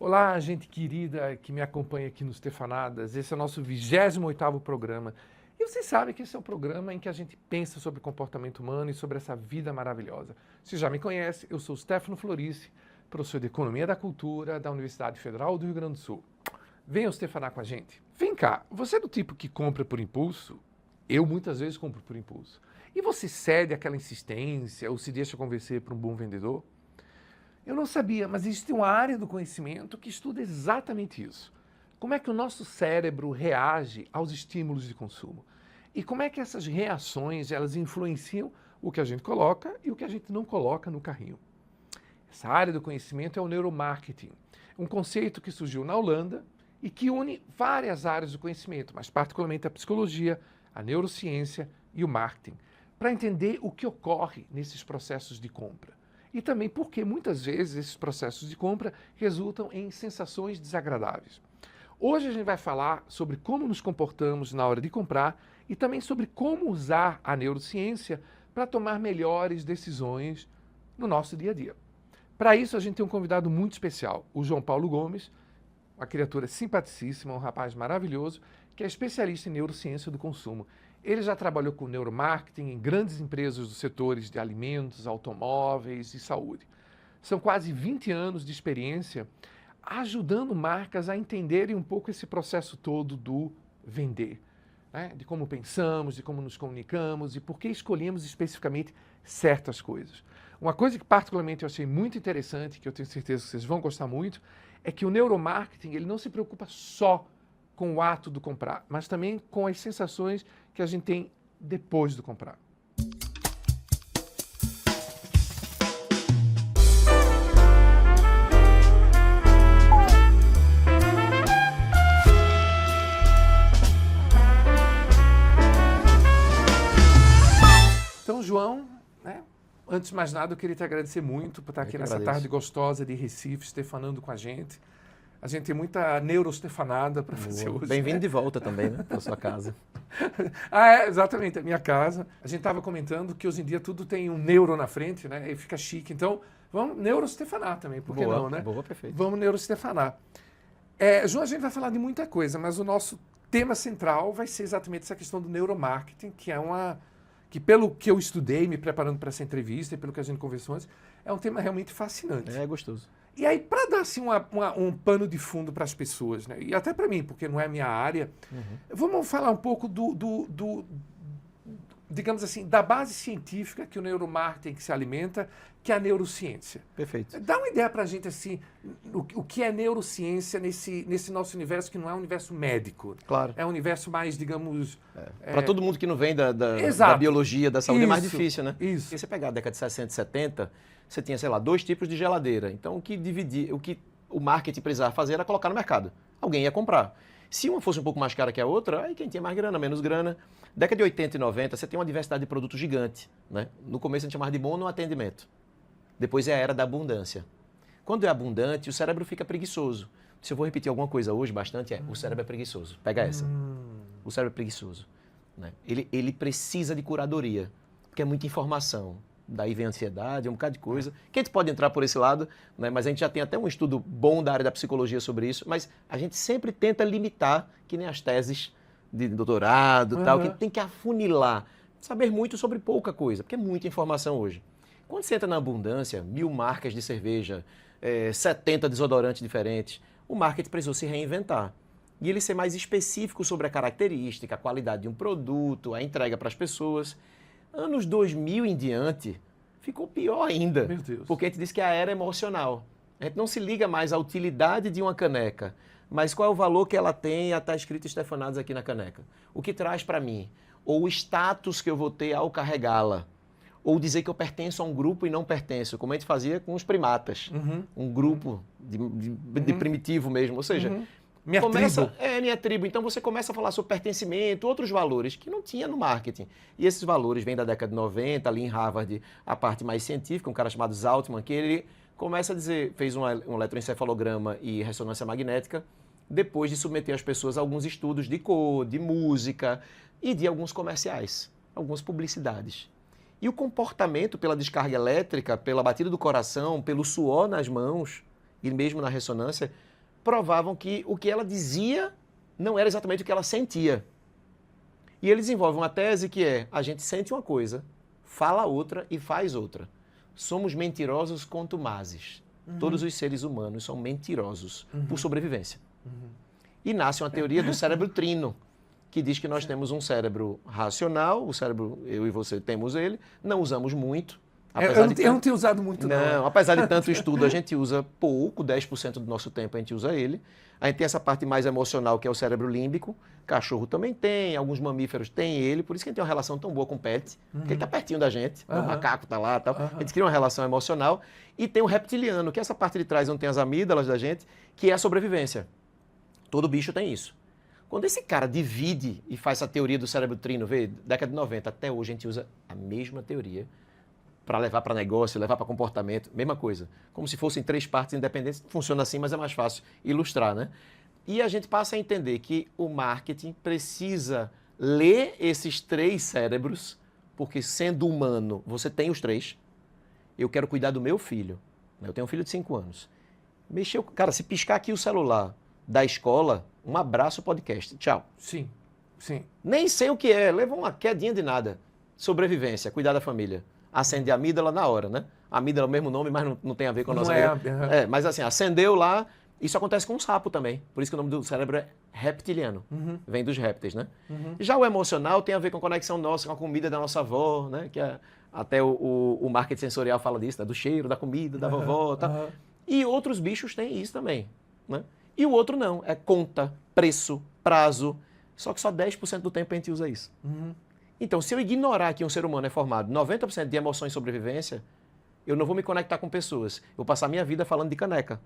Olá, gente querida que me acompanha aqui no Stefanadas. Esse é o nosso 28º programa. E vocês sabem que esse é o programa em que a gente pensa sobre comportamento humano e sobre essa vida maravilhosa. Você já me conhece, eu sou o Stefano Florice, professor de Economia da Cultura da Universidade Federal do Rio Grande do Sul. Venha Stefanar com a gente. Vem cá, você é do tipo que compra por impulso? Eu muitas vezes compro por impulso. E você cede àquela insistência ou se deixa convencer por um bom vendedor? Eu não sabia, mas existe uma área do conhecimento que estuda exatamente isso. Como é que o nosso cérebro reage aos estímulos de consumo? E como é que essas reações elas influenciam o que a gente coloca e o que a gente não coloca no carrinho? Essa área do conhecimento é o neuromarketing, um conceito que surgiu na Holanda e que une várias áreas do conhecimento, mas particularmente a psicologia, a neurociência e o marketing, para entender o que ocorre nesses processos de compra. E também porque muitas vezes esses processos de compra resultam em sensações desagradáveis. Hoje a gente vai falar sobre como nos comportamos na hora de comprar e também sobre como usar a neurociência para tomar melhores decisões no nosso dia a dia. Para isso a gente tem um convidado muito especial, o João Paulo Gomes, uma criatura simpaticíssima, um rapaz maravilhoso, que é especialista em neurociência do consumo. Ele já trabalhou com neuromarketing em grandes empresas dos setores de alimentos, automóveis e saúde. São quase 20 anos de experiência ajudando marcas a entenderem um pouco esse processo todo do vender, né? De como pensamos, de como nos comunicamos e por que escolhemos especificamente certas coisas. Uma coisa que particularmente eu achei muito interessante, que eu tenho certeza que vocês vão gostar muito, é que o neuromarketing ele não se preocupa só com o ato do comprar, mas também com as sensações que a gente tem depois do comprar. Então, João, né? Antes de mais nada, eu queria te agradecer muito por estar aqui nessa tarde gostosa de Recife, Stefanando com a gente. A gente tem muita neurostefanada para fazer hoje. Bem-vindo de volta também, né? Para sua casa. Exatamente, a minha casa. A gente estava comentando que hoje em dia tudo tem um neuro na frente, né? E fica chique. Então, vamos neurostefanar também, por que não, né? Boa, perfeito. Vamos neurostefanar. João, a gente vai falar de muita coisa, mas o nosso tema central vai ser exatamente essa questão do neuromarketing, que pelo que eu estudei, me preparando para essa entrevista e pelo que a gente conversou antes, é um tema realmente fascinante. É gostoso. E aí, para dar assim, um pano de fundo para as pessoas, né? E até para mim, porque não é a minha área, vamos falar um pouco digamos assim, da base científica que o neuromarketing se alimenta, que é a neurociência. Perfeito. Dá uma ideia para a gente, assim, o que é neurociência nesse nosso universo, que não é um universo médico. Claro. É um universo mais, digamos... Para todo mundo que não vem da biologia, da saúde, é mais difícil, né? Isso. Porque você pegar a década de 60 e 70, você tinha, sei lá, 2 tipos de geladeira. Então, o que o marketing precisava fazer era colocar no mercado. Alguém ia comprar. Se uma fosse um pouco mais cara que a outra, aí quem tinha mais grana, menos grana. Década de 80 e 90, você tem uma diversidade de produtos gigante, né? No começo a gente chamava de monoatendimento. Depois é a era da abundância. Quando é abundante, o cérebro fica preguiçoso. Se eu vou repetir alguma coisa hoje bastante, o cérebro é preguiçoso. Pega essa. O cérebro é preguiçoso, né? Ele precisa de curadoria, porque é muita informação. Daí vem a ansiedade, um bocado de coisa. Que a gente pode entrar por esse lado, né? Mas a gente já tem até um estudo bom da área da psicologia sobre isso, mas a gente sempre tenta limitar, que nem as teses de doutorado, tal, que tem que afunilar, saber muito sobre pouca coisa, porque é muita informação hoje. Quando você entra na abundância, 1000 marcas de cerveja, 70 desodorantes diferentes, o marketing precisou se reinventar. E ele ser mais específico sobre a característica, a qualidade de um produto, a entrega para as pessoas. Anos 2000 em diante, ficou pior ainda. Meu Deus. Porque a gente diz que é a era emocional. A gente não se liga mais à utilidade de uma caneca, mas qual é o valor que ela tem a estar escrito Stefanadas aqui na caneca. O que traz para mim? Ou o status que eu vou ter ao carregá-la. Ou dizer que eu pertenço a um grupo e não pertenço, como a gente fazia com os primatas. Um grupo de primitivo mesmo. Ou seja, minha tribo. Então você começa a falar sobre pertencimento, outros valores que não tinha no marketing. E esses valores vêm da década de 90, ali em Harvard, a parte mais científica, um cara chamado Zaltman, que ele começa a dizer, fez um eletroencefalograma e ressonância magnética, depois de submeter as pessoas a alguns estudos de cor, de música e de alguns comerciais, algumas publicidades. E o comportamento pela descarga elétrica, pela batida do coração, pelo suor nas mãos, e mesmo na ressonância, provavam que o que ela dizia não era exatamente o que ela sentia. E ele desenvolve uma tese que é: a gente sente uma coisa, fala outra e faz outra. Somos mentirosos contumazes. Todos os seres humanos são mentirosos por sobrevivência. E nasce uma teoria do cérebro trino, que diz que nós temos um cérebro racional, o cérebro, eu e você temos ele, não usamos muito. Eu não tenho usado muito, não. Não, apesar de tanto estudo, a gente usa pouco, 10% do nosso tempo a gente usa ele. A gente tem essa parte mais emocional, que é o cérebro límbico. Cachorro também tem, alguns mamíferos têm ele, por isso que a gente tem uma relação tão boa com o pet, porque ele está pertinho da gente, o macaco está lá e tal. A gente cria uma relação emocional. E tem o reptiliano, que é essa parte de trás onde tem as amígdalas da gente, que é a sobrevivência. Todo bicho tem isso. Quando esse cara divide e faz essa teoria do cérebro trino, vê, década de 90 até hoje a gente usa a mesma teoria para levar para negócio, levar para comportamento, mesma coisa. Como se fossem 3 partes independentes, funciona assim, mas é mais fácil ilustrar, né? E a gente passa a entender que o marketing precisa ler esses 3 cérebros, porque sendo humano, você tem os 3. Eu quero cuidar do meu filho. Eu tenho um filho de 5 anos. Mexeu, cara, se piscar aqui o celular da escola, um abraço podcast. Tchau. Sim, sim. Nem sei o que é, leva uma quedinha de nada. Sobrevivência, cuidar da família. Acende a amígdala na hora, né? A amígdala é o mesmo nome, mas não tem a ver com a nossa vida. Mas assim, acendeu lá. Isso acontece com o sapo também. Por isso que o nome do cérebro é reptiliano. Vem dos répteis, né? Já o emocional tem a ver com a conexão nossa com a comida da nossa avó, né? Que até o marketing sensorial fala disso, né? Do cheiro, da comida, da vovó, tá? E outros bichos têm isso também, né? E o outro não, é conta, preço, prazo. Só que só 10% do tempo a gente usa isso. Então, se eu ignorar que um ser humano é formado 90% de emoções e sobrevivência, eu não vou me conectar com pessoas. Eu vou passar a minha vida falando de caneca.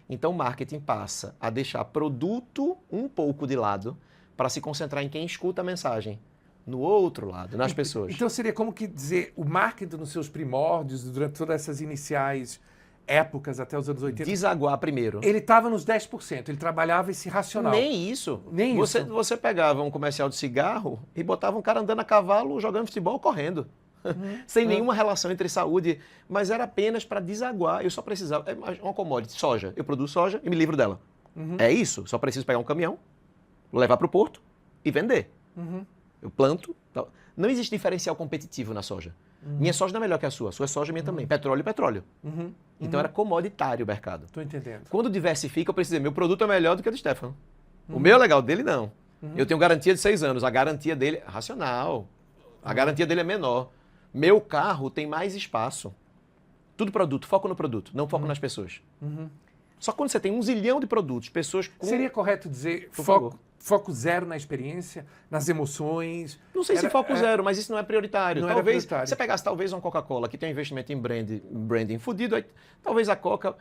Então, o marketing passa a deixar produto um pouco de lado para se concentrar em quem escuta a mensagem. No outro lado, nas pessoas. Então, seria como que dizer, o marketing nos seus primórdios, durante todas essas iniciais épocas até os anos 80... Desaguar primeiro. Ele estava nos 10%, ele trabalhava esse racional. Nem isso. Nem isso. Você pegava um comercial de cigarro e botava um cara andando a cavalo, jogando futebol, correndo. Sem nenhuma relação entre saúde, mas era apenas para desaguar. Eu só precisava... É uma commodity, soja. Eu produzo soja e me livro dela. É isso. Só preciso pegar um caminhão, levar para o porto e vender. Eu planto. Tal. Não existe diferencial competitivo na soja. Minha soja não é melhor que a sua soja é minha também. Petróleo, petróleo. Então era comoditário o mercado. Estou entendendo. Quando diversifica, eu preciso dizer, meu produto é melhor do que o do Stefano. O meu é legal, dele não. Eu tenho garantia de 6 anos. A garantia dele é racional. A garantia dele é menor. Meu carro tem mais espaço. Tudo produto, foco no produto, não foco nas pessoas. Só que quando você tem 1 zilhão de produtos, pessoas com... Seria correto dizer foco zero na experiência, nas emoções? Não sei se foco zero, mas isso não é prioritário. Não talvez era prioritário. você pegasse talvez uma Coca-Cola que tem um investimento em branding fudido, aí, talvez a Coca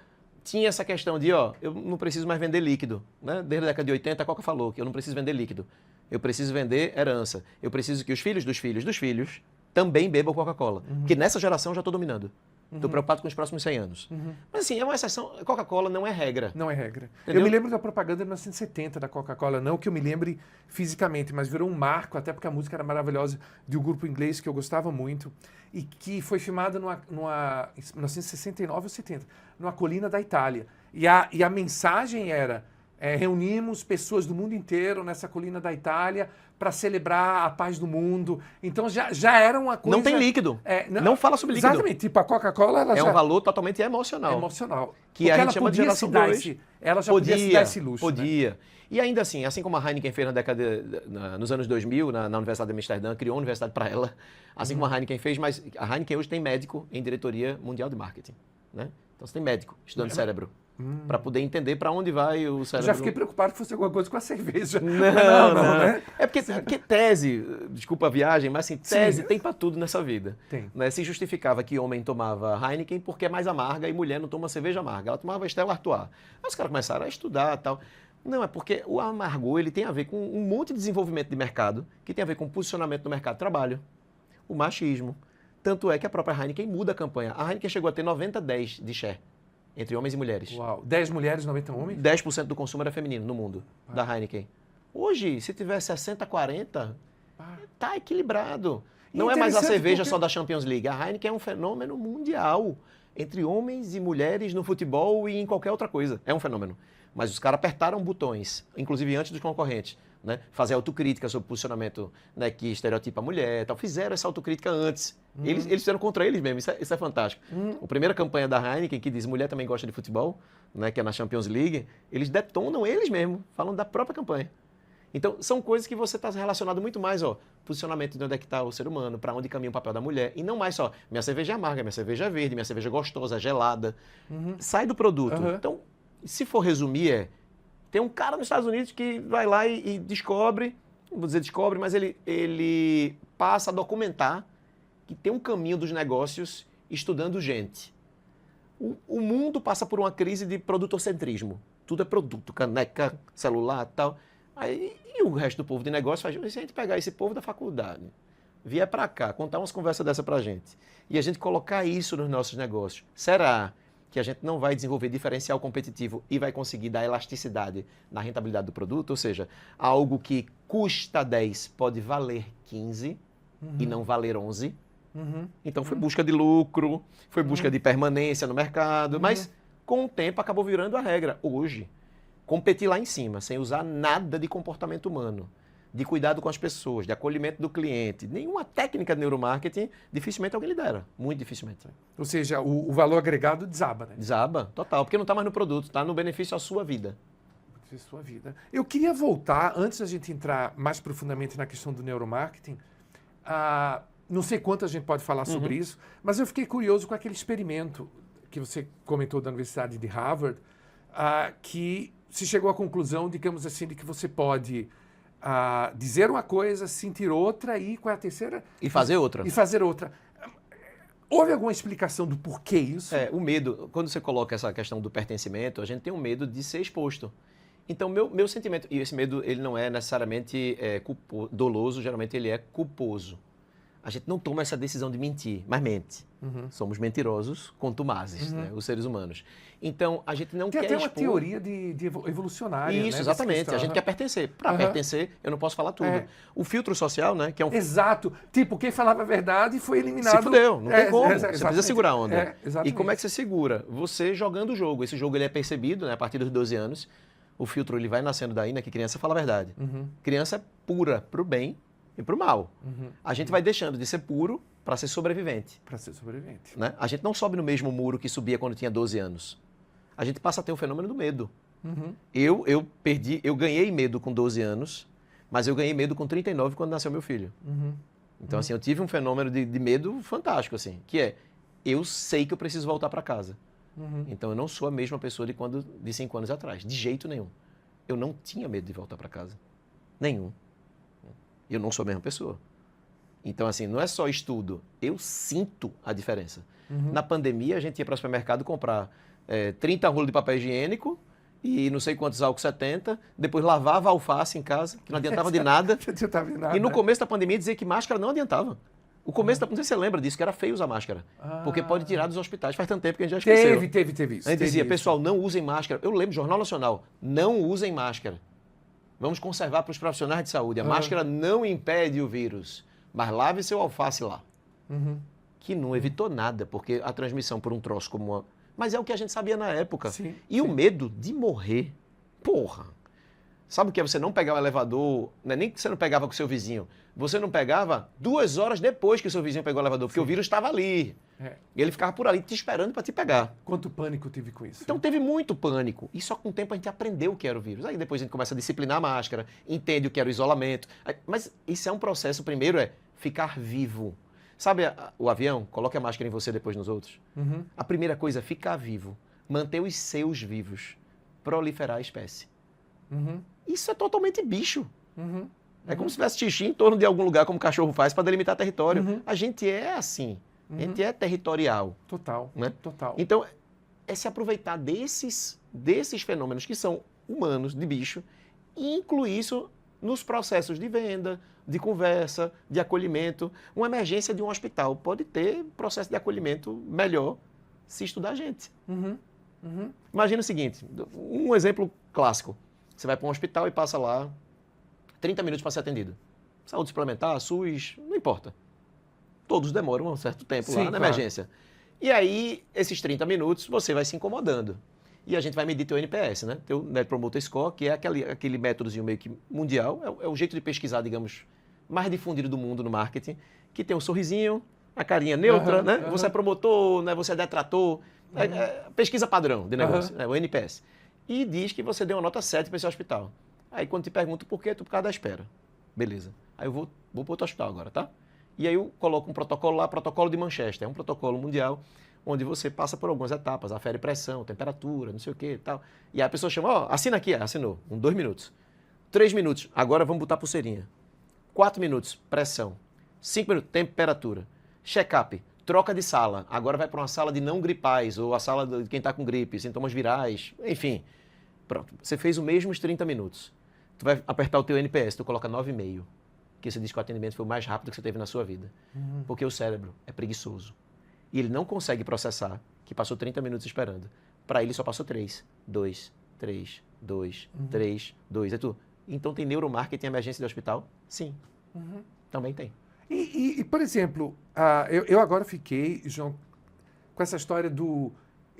tinha essa questão de, eu não preciso mais vender líquido. Né? Desde a década de 80 a Coca falou que eu não preciso vender líquido. Eu preciso vender herança. Eu preciso que os filhos dos filhos dos filhos também bebam Coca-Cola. Porque nessa geração eu já estou dominando. Estou preocupado com os próximos 100 anos. Mas assim, é uma exceção. Coca-Cola não é regra. Não é regra. Entendeu? Eu me lembro da propaganda de 1970 da Coca-Cola, não que eu me lembre fisicamente, mas virou um marco, até porque a música era maravilhosa, de um grupo inglês que eu gostava muito, e que foi filmada em 1969 ou 70, numa colina da Itália. E a mensagem era, reunimos pessoas do mundo inteiro nessa colina da Itália para celebrar a paz do mundo. Então já era uma coisa... Não tem líquido. Não fala sobre líquido. Exatamente. Tipo, a Coca-Cola... ela um valor totalmente emocional. Emocional. Que a gente chama de geração 2. Ela já podia se dar esse luxo. Podia. Né? E ainda assim como a Heineken fez nos anos 2000, na Universidade de Amsterdã, criou uma universidade para ela. Assim como a Heineken fez, mas a Heineken hoje tem médico em diretoria mundial de marketing. Né? Então você tem médico estudando cérebro. Para poder entender para onde vai o cérebro. Já fiquei preocupado que fosse alguma coisa com a cerveja. Não, né? É porque tese, desculpa a viagem, mas assim, tese tem para tudo nessa vida. Tem. Né? Se justificava que homem tomava Heineken porque é mais amarga e mulher não toma cerveja amarga. Ela tomava Stella Artois. Aí os caras começaram a estudar e tal. Não, é porque o amargor ele tem a ver com um monte de desenvolvimento de mercado, que tem a ver com posicionamento no mercado de trabalho, o machismo. Tanto é que a própria Heineken muda a campanha. A Heineken chegou a ter 90-10 de share. Entre homens e mulheres. Uau. 10 mulheres, 90 homens? 10% do consumo era feminino no mundo, da Heineken. Hoje, se tiver 60-40, tá equilibrado. Não é mais a cerveja só da Champions League. A Heineken é um fenômeno mundial. entre homens e mulheres no futebol e em qualquer outra coisa. É um fenômeno. Mas os caras apertaram botões, inclusive antes dos concorrentes, né? Fazer autocrítica sobre o posicionamento, né, que estereotipa a mulher, tal. Fizeram essa autocrítica antes. Eles fizeram contra eles mesmo, isso é fantástico. A primeira campanha da Heineken, que diz mulher também gosta de futebol, né, que é na Champions League, eles detonam eles mesmos, falam da própria campanha. Então, são coisas que você está relacionado muito mais, posicionamento de onde é que está o ser humano, para onde caminha o papel da mulher, e não mais só, minha cerveja é amarga, minha cerveja é verde, minha cerveja é gostosa, gelada. Sai do produto. Então, se for resumir, tem um cara nos Estados Unidos que vai lá e descobre, não vou dizer descobre, mas ele passa a documentar que tem um caminho dos negócios estudando gente. O mundo passa por uma crise de produtocentrismo. Tudo é produto, caneca, celular e tal. Aí, e o resto do povo de negócio faz, se a gente pegar esse povo da faculdade, vier para cá, contar umas conversas dessa para a gente, e a gente colocar isso nos nossos negócios, será que a gente não vai desenvolver diferencial competitivo e vai conseguir dar elasticidade na rentabilidade do produto? Ou seja, algo que custa 10 pode valer 15 e não valer 11. Então foi busca de lucro, foi busca de permanência no mercado, mas com o tempo acabou virando a regra. Hoje, competir lá em cima, sem usar nada de comportamento humano, de cuidado com as pessoas, de acolhimento do cliente, nenhuma técnica de neuromarketing, dificilmente alguém lidera. Muito dificilmente. Ou seja, o valor agregado desaba, né? Desaba, total, porque não está mais no produto, está no benefício à sua vida. Sua vida. Eu queria voltar, antes da gente entrar mais profundamente na questão do neuromarketing, não sei quanto a gente pode falar sobre isso, mas eu fiquei curioso com aquele experimento que você comentou da Universidade de Harvard, que se chegou à conclusão, digamos assim, de que você pode dizer uma coisa, sentir outra e qual é a terceira? E fazer outra. E fazer outra. Houve alguma explicação do porquê isso? O medo, quando você coloca essa questão do pertencimento, a gente tem um medo de ser exposto. Então, meu sentimento, e esse medo ele não é necessariamente doloso, geralmente ele é culposo. A gente não toma essa decisão de mentir, mas mente. Somos mentirosos, contumazes, né, os seres humanos. Então, a gente não quer Tem até uma expor... teoria de evolucionária. Isso, né, exatamente. A gente quer pertencer. Para pertencer, eu não posso falar tudo. O filtro social, né, que é um... Exato. Tipo, quem falava a verdade foi eliminado. Se fudeu, não tem como. Você precisa segurar a onda. Exatamente. E como é que você segura? Você jogando o jogo. Esse jogo ele é percebido, né, a partir dos 12 anos. O filtro ele vai nascendo daí, né, que criança fala a verdade. Criança é pura para o bem e para o mal. A gente vai deixando de ser puro para ser sobrevivente. Para ser sobrevivente. Né? A gente não sobe no mesmo muro que subia quando tinha 12 anos. A gente passa a ter o fenômeno do medo. Eu ganhei medo com 12 anos, mas eu ganhei medo com 39 quando nasceu meu filho. Então, assim, eu tive um fenômeno de medo fantástico, assim, que é, eu sei que eu preciso voltar para casa. Então, eu não sou a mesma pessoa de 5 anos atrás, de jeito nenhum. Eu não tinha medo de voltar para casa. Nenhum. Eu não sou a mesma pessoa. Então, assim, não é só estudo, eu sinto a diferença. Na pandemia, a gente ia para o supermercado comprar 30 rolos de papel higiênico e não sei quantos álcool 70, depois lavava a alface em casa, que não adiantava de nada. Não adiantava de nada. E no começo da pandemia dizia que máscara não adiantava. O começo da pandemia, não sei se você lembra disso, que era feio usar máscara. Porque pode tirar dos hospitais. Faz tanto tempo que a gente já esqueceu. Teve isso. A gente dizia, pessoal, não usem máscara. Eu lembro, Jornal Nacional, não usem máscara. Vamos conservar para os profissionais de saúde. A máscara não impede o vírus, mas lave seu alface lá. Que não evitou nada, porque a transmissão por um troço como uma... Mas é o que a gente sabia na época. O medo de morrer, porra. Sabe o que é você não pegar o elevador, não é nem que você não pegava com o seu vizinho, você não pegava 2 horas depois que o seu vizinho pegou o elevador, porque o vírus estava ali. E ele ficava por ali te esperando para te pegar. Quanto pânico tive com isso? Então teve muito pânico. E só com o tempo a gente aprendeu o que era o vírus. Aí depois a gente começa a disciplinar a máscara, entende o que era o isolamento. Mas isso é um processo, primeiro é ficar vivo. Sabe o avião? Coloque a máscara em você, depois nos outros. A primeira coisa é ficar vivo. Manter os seus vivos. Proliferar a espécie. Isso é totalmente bicho. É como se tivesse xixi em torno de algum lugar, como o cachorro faz, para delimitar território. A gente é assim. A gente é territorial. Total. Né? Total. Então, é se aproveitar desses fenômenos que são humanos, de bicho, e incluir isso nos processos de venda, de conversa, de acolhimento. Uma emergência de um hospital pode ter processo de acolhimento melhor se estudar a gente. Imagina o seguinte, um exemplo clássico. Você vai para um hospital e passa lá 30 minutos para ser atendido. Saúde suplementar, SUS, não importa. Todos demoram um certo tempo lá na emergência. E aí, esses 30 minutos, você vai se incomodando. E a gente vai medir teu NPS, né? Teu Net Promoter Score, que é aquele métodozinho meio que mundial, é o jeito de pesquisar, digamos, mais difundido do mundo no marketing, que tem um sorrisinho, a carinha neutra, né? Você é promotor, né? Você é detrator, pesquisa padrão de negócio, o NPS. E diz que você deu uma nota 7 para esse hospital. Aí quando te pergunto por quê, tu por causa da espera. Beleza. Aí eu vou para outro hospital agora, tá? E aí eu coloco um protocolo lá, protocolo de Manchester, é um protocolo mundial, onde você passa por algumas etapas, afere pressão, temperatura, não sei o que e tal. E aí a pessoa chama, ó, assina aqui, assinou, 2 minutos. 3 minutos, agora vamos botar pulseirinha. 4 minutos, pressão. 5 minutos, temperatura. Check-up, troca de sala. Agora vai para uma sala de não gripais, ou a sala de quem está com gripe, sintomas virais, enfim. Pronto, você fez os mesmos 30 minutos. Tu vai apertar o teu NPS, tu coloca 9,5. Que você diz que o atendimento foi o mais rápido que você teve na sua vida. Porque o cérebro é preguiçoso. E ele não consegue processar que passou 30 minutos esperando. Para ele só passou 3. 2, 3, 2, 3, 2. É tu. Então tem neuromarketing em emergência de hospital? Sim. Também tem. E, por exemplo, eu agora fiquei, João, com essa história do...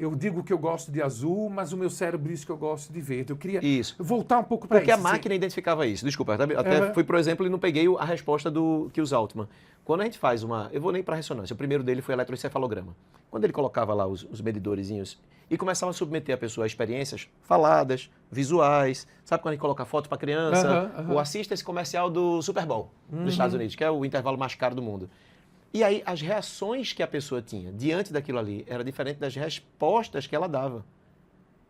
Eu digo que eu gosto de azul, mas o meu cérebro diz que eu gosto de verde. Eu queria voltar um pouco para isso. Porque a máquina identificava isso. Desculpa, até fui, por exemplo, e não peguei a resposta do Kils Altman. Quando a gente faz eu vou nem para ressonância, o primeiro dele foi eletroencefalograma. Quando ele colocava lá os medidorzinhos e começava a submeter a pessoa a experiências faladas, visuais, sabe quando a gente coloca foto para criança? Ou assista esse comercial do Super Bowl nos Estados Unidos, que é o intervalo mais caro do mundo. E aí, as reações que a pessoa tinha diante daquilo ali era diferente das respostas que ela dava.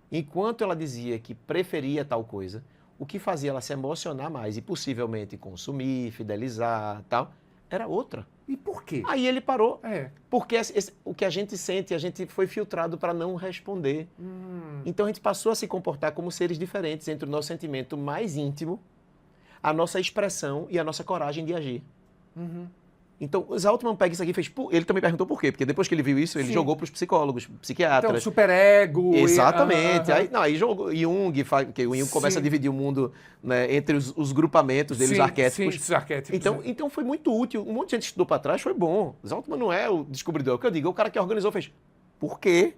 Enquanto ela dizia que preferia tal coisa, o que fazia ela se emocionar mais e possivelmente consumir, fidelizar, tal, era outra. E por quê? Aí ele parou. Porque o que a gente sente, a gente foi filtrado para não responder. Então a gente passou a se comportar como seres diferentes entre o nosso sentimento mais íntimo, a nossa expressão e a nossa coragem de agir. Então, o Altman pega isso aqui e fez... Ele também perguntou por quê, porque depois que ele viu isso, ele jogou para os psicólogos, psiquiatras. Então, superego... Exatamente. Aí jogou Jung, que o Jung começa a dividir o mundo, né, entre os grupamentos dele, os arquétipos. Sim, os arquétipos. Então foi muito útil. Um monte de gente estudou para trás, foi bom. O Altman não é o descobridor. É o que eu digo, é o cara que organizou fez... Por quê?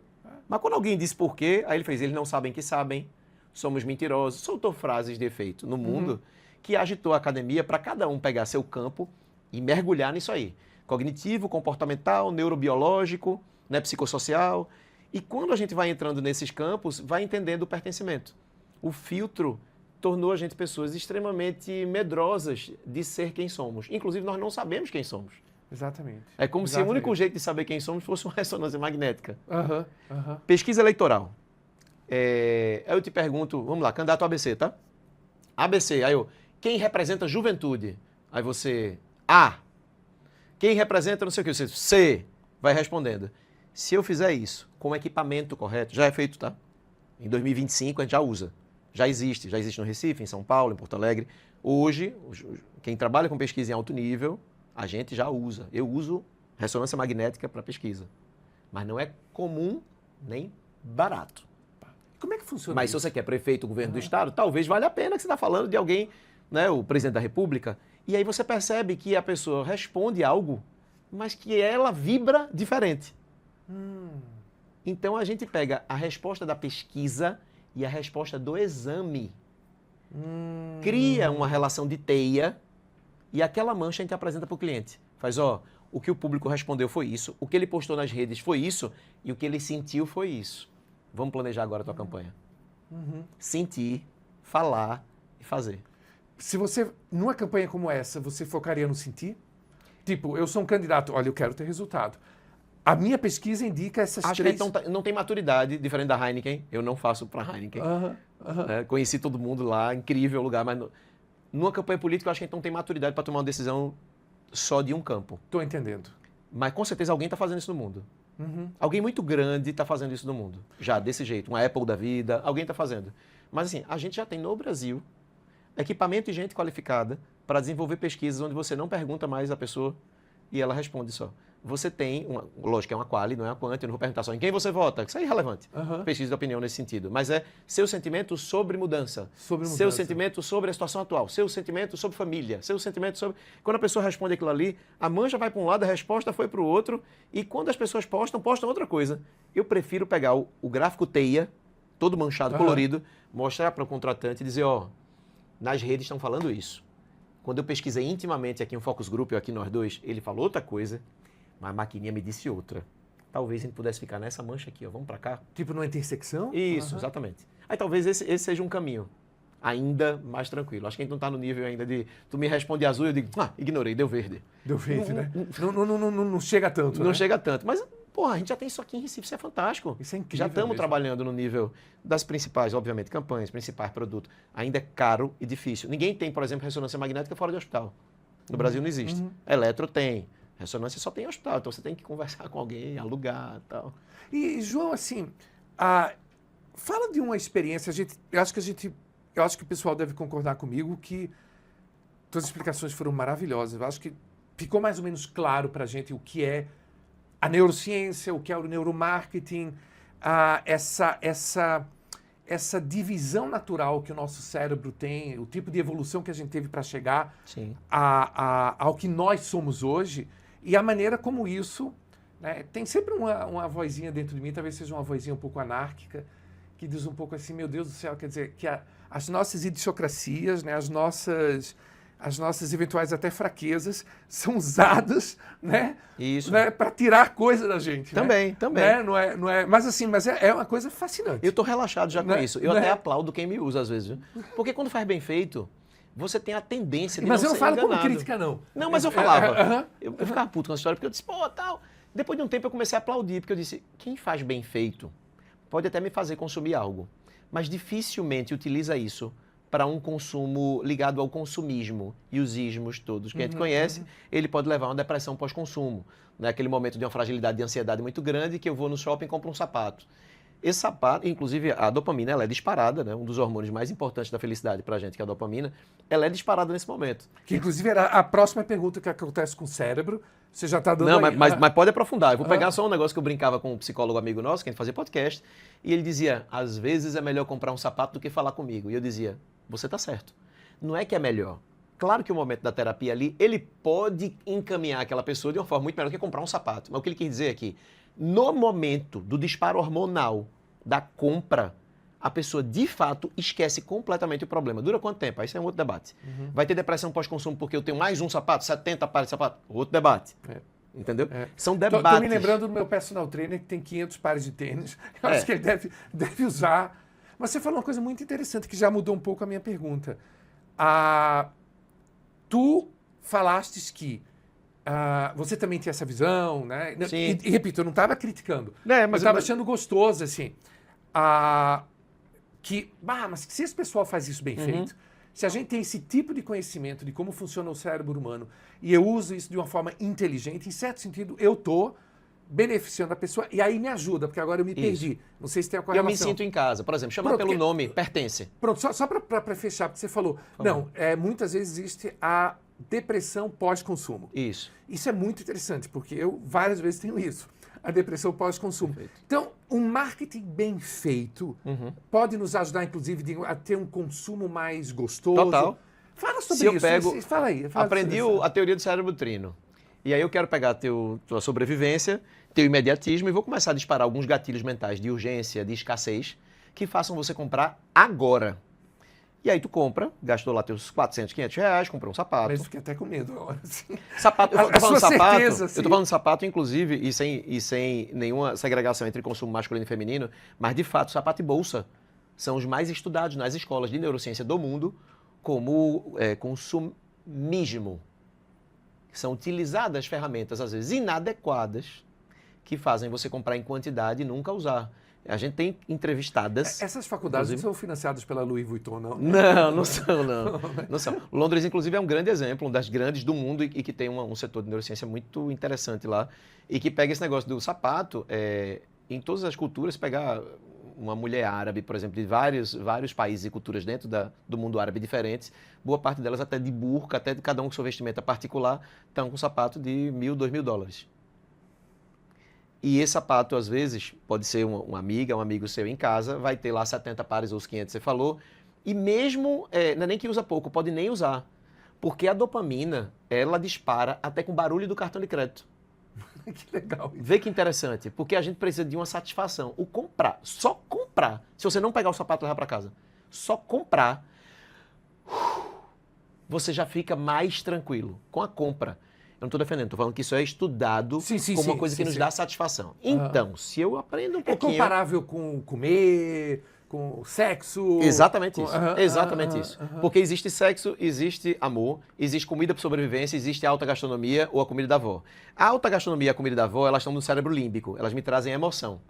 Mas quando alguém disse por quê, aí ele fez... Eles não sabem que sabem, somos mentirosos. Soltou frases de efeito no mundo que agitou a academia para cada um pegar seu campo e mergulhar nisso aí. Cognitivo, comportamental, neurobiológico, né, psicossocial. E quando a gente vai entrando nesses campos, vai entendendo o pertencimento. O filtro tornou a gente pessoas extremamente medrosas de ser quem somos. Inclusive, nós não sabemos quem somos. Exatamente. É como se o único jeito de saber quem somos fosse uma ressonância magnética. Pesquisa eleitoral. Eu te pergunto, vamos lá, candidato ABC, tá? ABC, aí quem representa a juventude? Aí você... A. Quem representa não sei o que, você, C. Vai respondendo. Se eu fizer isso com o equipamento correto, já é feito, tá? Em 2025 a gente já usa. Já existe no Recife, em São Paulo, em Porto Alegre. Hoje, quem trabalha com pesquisa em alto nível, a gente já usa. Eu uso ressonância magnética para pesquisa. Mas não é comum nem barato. Como é que funciona Mas isso? se você quer prefeito, governo do estado, talvez valha a pena que você está falando de alguém, né, o presidente da República. E aí você percebe que a pessoa responde algo, mas que ela vibra diferente. Então a gente pega a resposta da pesquisa e a resposta do exame. Cria uma relação de teia e aquela mancha a gente apresenta para o cliente. Faz, o que o público respondeu foi isso, o que ele postou nas redes foi isso e o que ele sentiu foi isso. Vamos planejar agora a tua campanha. Sentir, falar e fazer. Se você, numa campanha como essa, você focaria no sentir? Tipo, eu sou um candidato, olha, eu quero ter resultado. A minha pesquisa indica essas três... Acho que não tem maturidade, diferente da Heineken. Eu não faço para Heineken. Conheci todo mundo lá, incrível lugar, mas numa campanha política eu acho que a gente não tem maturidade para tomar uma decisão só de um campo. Estou entendendo. Mas com certeza alguém está fazendo isso no mundo. Alguém muito grande está fazendo isso no mundo. Já, desse jeito. Uma Apple da vida, alguém está fazendo. Mas assim, a gente já tem no Brasil equipamento e gente qualificada para desenvolver pesquisas onde você não pergunta mais a pessoa e ela responde só. você tem, lógico que é uma quali, não é uma quant, eu não vou perguntar só em quem você vota, isso é irrelevante. Aham. Pesquisa de opinião nesse sentido. Mas é seu sentimento sobre mudança. Sobre Seu mudança. sentimento sobre a situação atual. Seu sentimento sobre família. Seu sentimento sobre... Quando a pessoa responde aquilo ali, a mancha vai para um lado, a resposta foi para o outro. E quando as pessoas postam outra coisa. Eu prefiro pegar o gráfico teia, todo manchado, Aham. colorido, mostrar para o contratante e dizer, ó, nas redes estão falando isso. Quando eu pesquisei intimamente aqui no Focus Group, eu aqui nós dois, ele falou outra coisa, mas a maquininha me disse outra. Talvez a gente pudesse ficar nessa mancha aqui, ó. Vamos para cá? Tipo numa intersecção? Isso, Aham. exatamente. Aí talvez esse seja um caminho ainda mais tranquilo. Acho que a gente não está no nível ainda de... Tu me responde azul e eu digo, ignorei, deu verde. Deu verde, né? Não chega tanto, Não né? chega tanto. Mas, porra, a gente já tem isso aqui em Recife, isso é fantástico. Isso é incrível Já estamos mesmo. trabalhando no nível das principais, obviamente, campanhas, principais produtos. Ainda é caro e difícil. Ninguém tem, por exemplo, ressonância magnética fora de hospital. No Brasil não existe. Eletro tem. Ressonância só tem em hospital. Então você tem que conversar com alguém, alugar e tal. E, João, assim, fala de uma experiência, eu acho que o pessoal deve concordar comigo que tuas explicações foram maravilhosas. Eu acho que ficou mais ou menos claro para a gente o que é a neurociência, o que é o neuromarketing, essa divisão natural que o nosso cérebro tem, o tipo de evolução que a gente teve para chegar Sim. ao que nós somos hoje e a maneira como isso, né, tem sempre uma vozinha dentro de mim, talvez seja uma vozinha um pouco anárquica, que diz um pouco assim, meu Deus do céu, quer dizer, que as nossas idiosincrasias, né, as nossas eventuais até fraquezas são usadas, né, Isso. né, para tirar coisa da gente. Também, né? também. Né? Não é, mas assim, é uma coisa fascinante. Eu estou relaxado já com Né? isso. Eu Né? até aplaudo quem me usa às vezes. Viu? Porque quando faz bem feito, você tem a tendência de Mas não eu não ser falo como enganado. crítica, não. Não, mas eu falava. Aham. Eu ficava puto com essa história, porque eu disse, pô, tal. Depois de um tempo eu comecei a aplaudir, porque eu disse, quem faz bem feito pode até me fazer consumir algo, mas dificilmente utiliza isso para um consumo ligado ao consumismo e os ismos todos que a gente conhece, ele pode levar a uma depressão pós-consumo. Né? Aquele momento de uma fragilidade de ansiedade muito grande que eu vou no shopping e compro um sapato. Esse sapato, inclusive a dopamina, ela é disparada, né? Um dos hormônios mais importantes da felicidade para a gente, que é a dopamina, ela é disparada nesse momento. Que inclusive era a próxima pergunta que acontece com o cérebro. Você já está dando Não, aí. mas pode aprofundar. Eu vou pegar só um negócio que eu brincava com um psicólogo amigo nosso, que a gente fazia podcast, e ele dizia, às vezes é melhor comprar um sapato do que falar comigo. E eu dizia, você está certo. Não é que é melhor. Claro que o momento da terapia ali, ele pode encaminhar aquela pessoa de uma forma muito melhor do que comprar um sapato. Mas o que ele quis dizer é que, no momento do disparo hormonal da compra, a pessoa de fato esquece completamente o problema. Dura quanto tempo? Aí isso é um outro debate. Vai ter depressão pós-consumo porque eu tenho mais um sapato, 70 pares de sapato? Outro debate. Entendeu? São debates. Estou me lembrando do meu personal trainer que tem 500 pares de tênis. Eu acho que ele deve usar. Mas você falou uma coisa muito interessante que já mudou um pouco a minha pergunta. Tu falastes que você também tinha essa visão, né? Sim. E repito, eu não estava criticando. É, Eu mas estava achando gostoso, assim. Mas se esse pessoal faz isso bem feito, se a gente tem esse tipo de conhecimento de como funciona o cérebro humano e eu uso isso de uma forma inteligente, em certo sentido, eu estou beneficiando a pessoa e aí me ajuda, porque agora eu me perdi. Não sei se tem a Eu correlação. me sinto em casa. Por exemplo, chamar Pronto, pelo nome, pertence. Pronto, só para fechar, porque você falou, muitas vezes existe a depressão pós-consumo. Isso. Isso é muito interessante, porque eu várias vezes tenho isso, a depressão pós-consumo. Perfeito. Então, um marketing bem feito pode nos ajudar, inclusive, a ter um consumo mais gostoso. Total. Fala sobre Se eu isso. pego, Fala aí. aprendi a teoria do cérebro trino. E aí eu quero pegar tua sobrevivência, teu imediatismo e vou começar a disparar alguns gatilhos mentais de urgência, de escassez, que façam você comprar agora. E aí tu compra, gastou lá teus 400, 500 reais, comprou um sapato. Mas fiquei até com medo agora. Assim. Sapato, eu tô falando de sapato, certeza, assim. eu tô falando de sapato, inclusive, e sem nenhuma segregação entre consumo masculino e feminino, mas de fato, sapato e bolsa são os mais estudados nas escolas de neurociência do mundo como consumismo. São utilizadas ferramentas, às vezes, inadequadas, que fazem você comprar em quantidade e nunca usar. A gente tem entrevistadas... Essas faculdades não são financiadas pela Louis Vuitton, não? Não são, não. Não são. Londres, inclusive, é um grande exemplo, um das grandes do mundo e que tem um setor de neurociência muito interessante lá e que pega esse negócio do sapato, em todas as culturas, pegar uma mulher árabe, por exemplo, de vários países e culturas dentro do mundo árabe diferentes, boa parte delas até de burca, até de cada um com sua vestimenta particular, estão com sapato de $1.000, $2.000. E esse sapato, às vezes, pode ser uma amiga, um amigo seu em casa, vai ter lá 70 pares ou os 500 que você falou, e mesmo, não é nem que usa pouco, pode nem usar. Porque a dopamina, ela dispara até com o barulho do cartão de crédito. Que legal isso. Vê que interessante, porque a gente precisa de uma satisfação. O comprar, só comprar, se você não pegar o sapato e levar para casa, só comprar, você já fica mais tranquilo com a compra. Eu não estou defendendo, estou falando que isso é estudado como uma coisa que nos dá satisfação. Então, se eu aprendo um pouquinho... É comparável com comer, com sexo... Exatamente isso. Exatamente isso. Porque existe sexo, existe amor, existe comida para sobrevivência, existe a alta gastronomia ou a comida da avó. A alta gastronomia e a comida da avó, elas estão no cérebro límbico, elas me trazem emoção.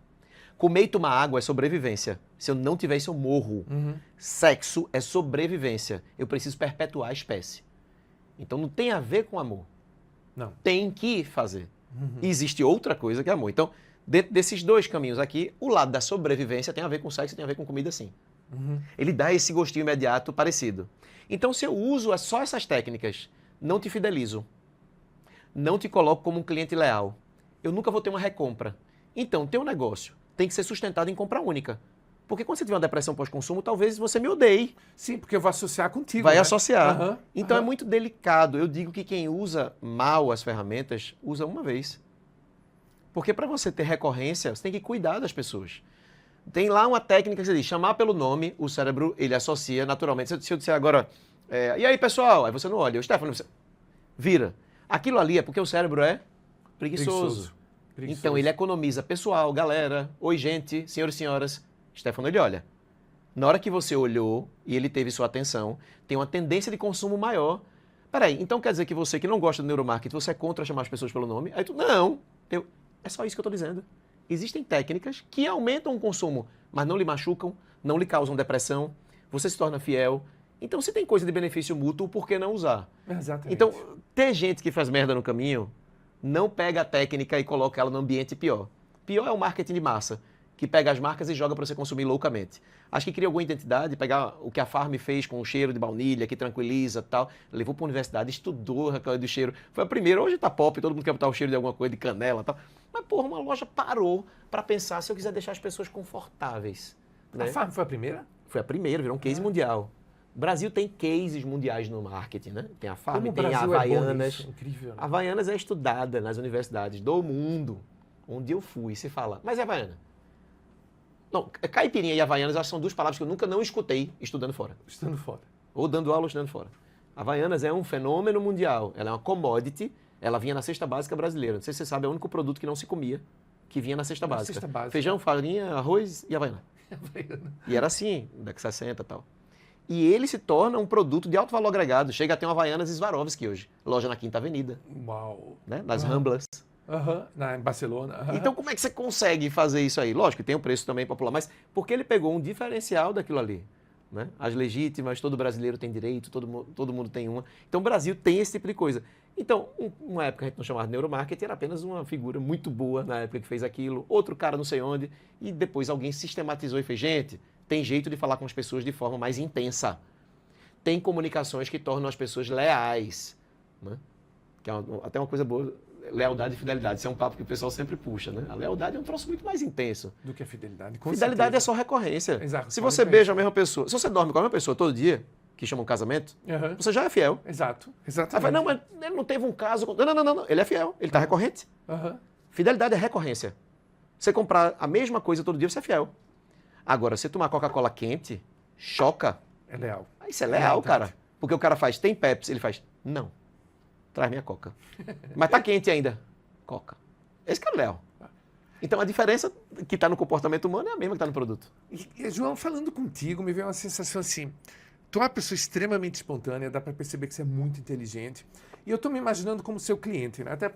Comer e tomar água é sobrevivência. Se eu não tiver isso, eu morro. Sexo é sobrevivência. Eu preciso perpetuar a espécie. Então não tem a ver com amor. Não. Tem que fazer. Existe outra coisa que é amor. Então, dentro desses dois caminhos aqui, o lado da sobrevivência tem a ver com sexo e tem a ver com comida sim. Ele dá esse gostinho imediato parecido. Então, se eu uso só essas técnicas, não te fidelizo. Não te coloco como um cliente leal. Eu nunca vou ter uma recompra. Então, teu negócio tem que ser sustentado em compra única. Porque quando você tiver uma depressão pós-consumo, talvez você me odeie. Sim, porque eu vou associar contigo. Vai associar. Então é muito delicado. Eu digo que quem usa mal as ferramentas, usa uma vez. Porque para você ter recorrência, você tem que cuidar das pessoas. Tem lá uma técnica que você diz, chamar pelo nome, o cérebro, ele associa naturalmente. Se eu disser agora, e aí pessoal? Aí você não olha. O Stefano, você vira. Aquilo ali é porque o cérebro é preguiçoso. Então ele economiza pessoal, galera, oi gente, senhores e senhoras. Stefano, ele olha. Na hora que você olhou e ele teve sua atenção, tem uma tendência de consumo maior. Peraí, então quer dizer que você que não gosta do neuromarketing, você é contra chamar as pessoas pelo nome? Aí tu, não. É só isso que eu estou dizendo. Existem técnicas que aumentam o consumo, mas não lhe machucam, não lhe causam depressão, você se torna fiel. Então, se tem coisa de benefício mútuo, por que não usar? Exatamente. Então, ter gente que faz merda no caminho, não pega a técnica e coloca ela no ambiente pior. Pior é o marketing de massa, que pega as marcas e joga para você consumir loucamente. Acho que cria alguma identidade, pegar o que a Farm fez com o cheiro de baunilha, que tranquiliza e tal, levou para a universidade, estudou aquela do cheiro. Foi a primeira, hoje tá pop, todo mundo quer botar o cheiro de alguma coisa, de canela e tal. Mas, porra, uma loja parou para pensar se eu quiser deixar as pessoas confortáveis. Né? A Farm foi a primeira? Foi a primeira, virou um case mundial. O Brasil tem cases mundiais no marketing, né? Tem a Farm, Como tem a Brasil Havaianas. É bom incrível, né? A Havaianas é estudada nas universidades do mundo, onde eu fui. Se fala, mas é Havaiana? Não, caipirinha e Havaianas acho que são duas palavras que eu nunca não escutei estudando fora. Estando fora. Ou dando aula ou estudando fora. Havaianas é um fenômeno mundial. Ela é uma commodity. Ela vinha na cesta básica brasileira. Não sei se você sabe, é o único produto que não se comia, que vinha na cesta básica. Cesta básica. Feijão, farinha, arroz e Havaiana. E era assim, década de 60 e tal. E ele se torna um produto de alto valor agregado. Chega a ter uma Havaianas Swarovski hoje. Loja na Quinta Avenida. Uau. Né? Nas Ramblas. Em Barcelona. Então, como é que você consegue fazer isso aí? Lógico que tem um preço também popular, mas porque ele pegou um diferencial daquilo ali. Né? As legítimas, todo brasileiro tem direito, todo mundo tem uma. Então, o Brasil tem esse tipo de coisa. Então, uma época a gente não chamava de neuromarketing, era apenas uma figura muito boa na época que fez aquilo, outro cara não sei onde, e depois alguém sistematizou e fez, gente, tem jeito de falar com as pessoas de forma mais intensa. Tem comunicações que tornam as pessoas leais. Né? Que é até uma coisa boa. Lealdade e fidelidade, isso é um papo que o pessoal sempre puxa, né? A lealdade é um troço muito mais intenso. Do que a fidelidade. Fidelidade é só recorrência. Exato, se você beija a mesma pessoa, se você dorme com a mesma pessoa todo dia, que chama um casamento, você já é fiel. Exato, Aí exatamente. fala, não, mas ele não teve um caso... Não, ele é fiel, ele está recorrente. Fidelidade é recorrência. Você comprar a mesma coisa todo dia, você é fiel. Agora, você tomar Coca-Cola quente, choca. É leal. Isso é leal, cara. Porque o cara faz, tem Pepsi, ele faz, não. Traz minha Coca. Mas tá quente ainda. Coca. Esse cara é leal. Então a diferença que está no comportamento humano é a mesma que está no produto. E, João, falando contigo, me veio uma sensação assim. Tu é uma pessoa extremamente espontânea, dá para perceber que você é muito inteligente. E eu estou me imaginando como seu cliente, né? Até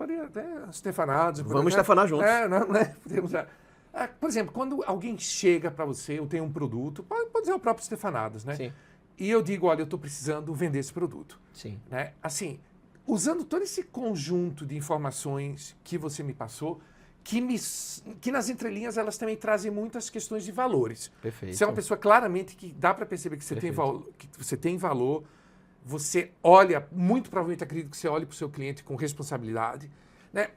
estefanados. Vamos estefanar juntos. Podemos, por exemplo, quando alguém chega para você, eu tenho um produto, pode dizer o próprio Estefanados, né? Sim. E eu digo, olha, eu estou precisando vender esse produto. Sim. Né? Assim, usando todo esse conjunto de informações que você me passou, que nas entrelinhas elas também trazem muitas questões de valores. Perfeito. Você é uma pessoa claramente que dá para perceber que você tem valor, você olha, muito provavelmente acredito que você olhe para o seu cliente com responsabilidade. Né?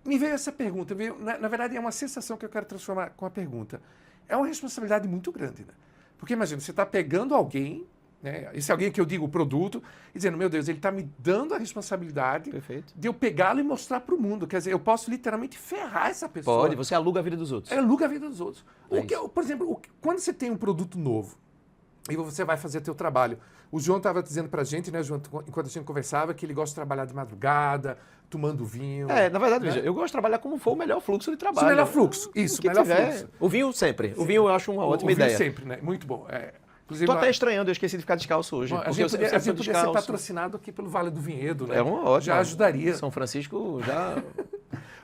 me veio essa pergunta, na verdade é uma sensação que eu quero transformar com a pergunta. É uma responsabilidade muito grande, né? Porque imagina, você está pegando alguém, né? Esse alguém que eu digo o produto, e dizendo, meu Deus, ele está me dando a responsabilidade Perfeito. de eu pegá-lo e mostrar para o mundo. Quer dizer, eu posso literalmente ferrar essa pessoa. Pode, você aluga a vida dos outros. É, aluga a vida dos outros. É Por exemplo, quando você tem um produto novo e você vai fazer teu trabalho, o João estava dizendo pra gente, né, João, enquanto a gente conversava, que ele gosta de trabalhar de madrugada, tomando vinho. Na verdade, né? veja, eu gosto de trabalhar como for o melhor fluxo de Isso, trabalho. o melhor fluxo. Isso, O que melhor tiver. fluxo. O vinho sempre. O vinho eu acho uma ótima o vinho ideia. sempre, né? Muito bom. Inclusive, Tô até estranhando, eu esqueci de ficar descalço hoje. a gente podia ser patrocinado aqui pelo Vale do Vinhedo, né? É uma ótima. Já ajudaria. São Francisco já...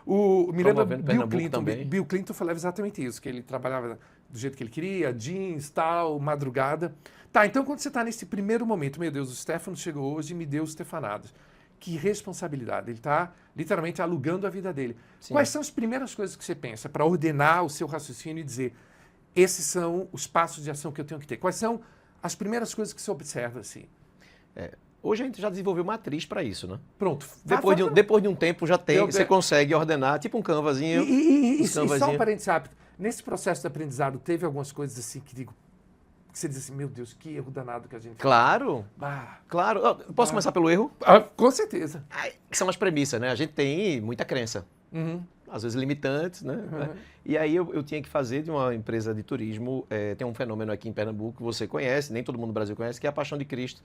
Me lembra também. Bill Clinton falava exatamente isso, que ele trabalhava do jeito que ele queria, jeans, tal, madrugada. Tá, então quando você está nesse primeiro momento, meu Deus, o Stefano chegou hoje e me deu os Stefanados. Que responsabilidade. Ele está literalmente alugando a vida dele. Sim. Quais são as primeiras coisas que você pensa para ordenar o seu raciocínio e dizer esses são os passos de ação que eu tenho que ter? Quais são as primeiras coisas que você observa assim? Hoje a gente já desenvolveu matriz para isso, né? Pronto. Depois de um tempo já tem, você consegue ordenar, tipo um canvazinho. E só um parênteses rápido. Nesse processo de aprendizado, teve algumas coisas assim que você diz assim, meu Deus, que erro danado que a gente Claro, claro. Posso começar pelo erro? Com certeza. Que são as premissas, né? A gente tem muita crença. Uhum. Às vezes limitantes, né? Uhum. E aí eu tinha que fazer de uma empresa de turismo, tem um fenômeno aqui em Pernambuco que você conhece, nem todo mundo no Brasil conhece, que é a Paixão de Cristo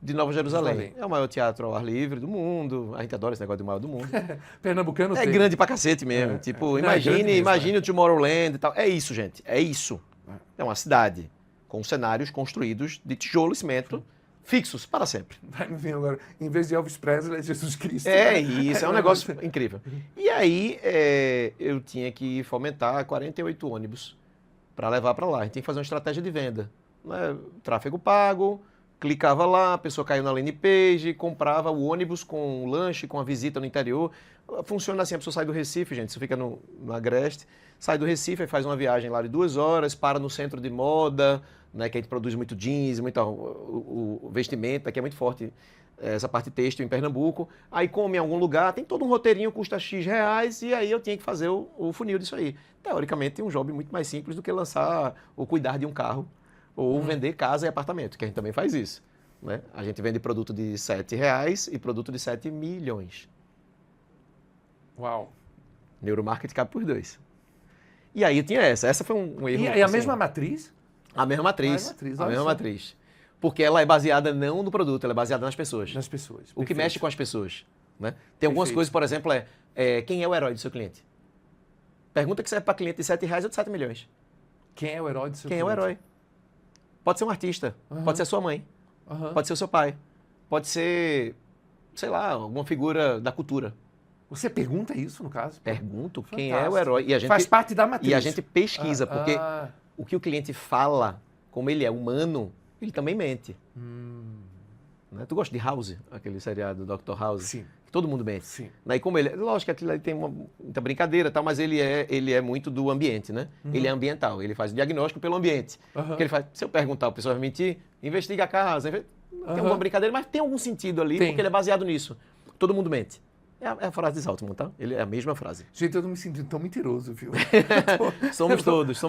de Nova Jerusalém. É o maior teatro ao ar livre do mundo, a gente adora esse negócio de maior do mundo. Pernambucano É grande pra cacete mesmo, imagine o Tomorrowland e tal. É isso, gente, é isso. É uma cidade com cenários construídos de tijolo e cimento, fixos para sempre. Vai me ver agora, em vez de Elvis Presley, é Jesus Cristo. Isso, é um negócio incrível. E aí eu tinha que fomentar 48 ônibus para levar para lá. A gente tinha que fazer uma estratégia de venda. Né? Tráfego pago, clicava lá, a pessoa caiu na landing page, comprava o ônibus com o lanche, com a visita no interior. Funciona assim, a pessoa sai do Recife, gente, você fica no Agreste, sai do Recife, aí faz uma viagem lá de 2 horas, para no centro de moda, né, que a gente produz muito jeans, muito o vestimento, aqui é muito forte essa parte têxtil em Pernambuco, aí come em algum lugar, tem todo um roteirinho, custa X reais, e aí eu tinha que fazer o funil disso aí. Teoricamente, é um job muito mais simples do que lançar ou cuidar de um carro, ou vender casa e apartamento, que a gente também faz isso. Né? A gente vende produto de R$7 e produto de 7 milhões. Uau! Neuromarketing cabe por 2. E aí tinha essa foi um erro. E a mesma matriz? A mesma matriz. A mesma matriz. Porque ela é baseada não no produto, ela é baseada nas pessoas. Nas pessoas. O que mexe com as pessoas. Né? Tem algumas coisas, por exemplo, quem é o herói do seu cliente? Pergunta que serve para cliente de R$7 ou de 7 milhões. Quem é o herói do seu cliente? Quem é o herói? Pode ser um artista, pode ser a sua mãe, pode ser o seu pai, pode ser, sei lá, alguma figura da cultura. Você pergunta isso, no caso? Pergunto quem é o herói. E a gente, faz parte da matriz. E a gente pesquisa, porque o que o cliente fala, como ele é humano, ele também mente. Né? Tu gosta de House, aquele seriado Dr. House? Sim. Todo mundo mente. Sim. Né? E como ele, lógico que aquilo ali tem muita brincadeira, tal, mas ele é muito do ambiente, né? Ele é ambiental, ele faz o diagnóstico pelo ambiente. Porque ele faz, se eu perguntar, o pessoal vai mentir, investiga a casa, tem alguma brincadeira, mas tem algum sentido ali, porque ele é baseado nisso. Todo mundo mente. É a frase de Saltman, tá? Ele é a mesma frase. Gente, eu não me sinto tão mentiroso, viu? somos todos.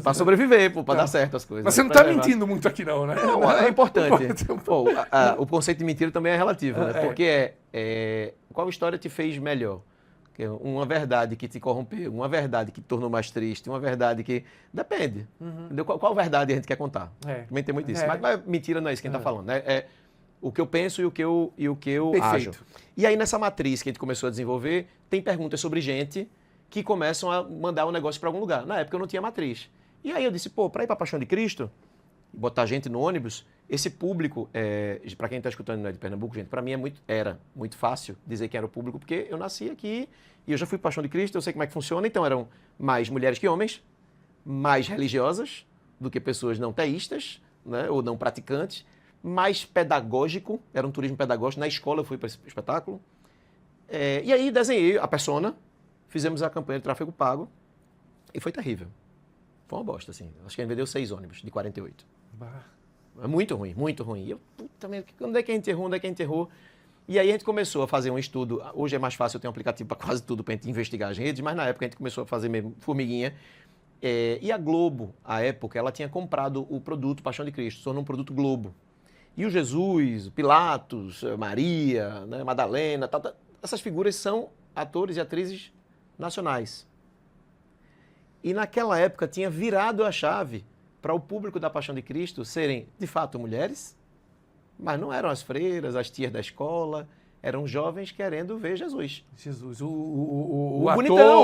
Para sobreviver, para dar certo as coisas. Mas você não está mentindo muito aqui não, né? Não, é importante. O conceito de mentira também é relativo, né? Porque qual história te fez melhor? Uma verdade que te corrompeu, uma verdade que te tornou mais triste, uma verdade que... Depende. Entendeu? Qual verdade a gente quer contar? Também tem muito isso. Mas mentira não é isso que a gente está falando, né? O que eu penso e o que eu ajo. E aí, nessa matriz que a gente começou a desenvolver, tem perguntas sobre gente que começam a mandar um negócio para algum lugar. Na época, eu não tinha matriz. E aí, eu disse, para ir para a Paixão de Cristo, botar gente no ônibus, esse público, para quem está escutando não é de Pernambuco, gente, para mim era muito fácil dizer quem era o público, porque eu nasci aqui e eu já fui para a Paixão de Cristo, eu sei como é que funciona, então eram mais mulheres que homens, mais religiosas do que pessoas não teístas, né, ou não praticantes, mais pedagógico, era um turismo pedagógico, na escola eu fui para esse espetáculo. E aí desenhei a persona, fizemos a campanha de tráfego pago e foi terrível. Foi uma bosta, assim. Acho que a gente vendeu 6 ônibus de 48. É muito ruim, muito ruim. E eu, puta merda, onde é que a gente errou, E aí a gente começou a fazer um estudo. Hoje é mais fácil, eu tenho um aplicativo para quase tudo para a gente investigar as redes, mas na época a gente começou a fazer mesmo formiguinha. E a Globo, à época, ela tinha comprado o produto Paixão de Cristo, tornou um produto Globo. E o Jesus, Pilatos, Maria, né, Madalena, essas figuras são atores e atrizes nacionais. E naquela época tinha virado a chave para o público da Paixão de Cristo serem, de fato, mulheres, mas não eram as freiras, as tias da escola, eram jovens querendo ver Jesus. Jesus, O ator,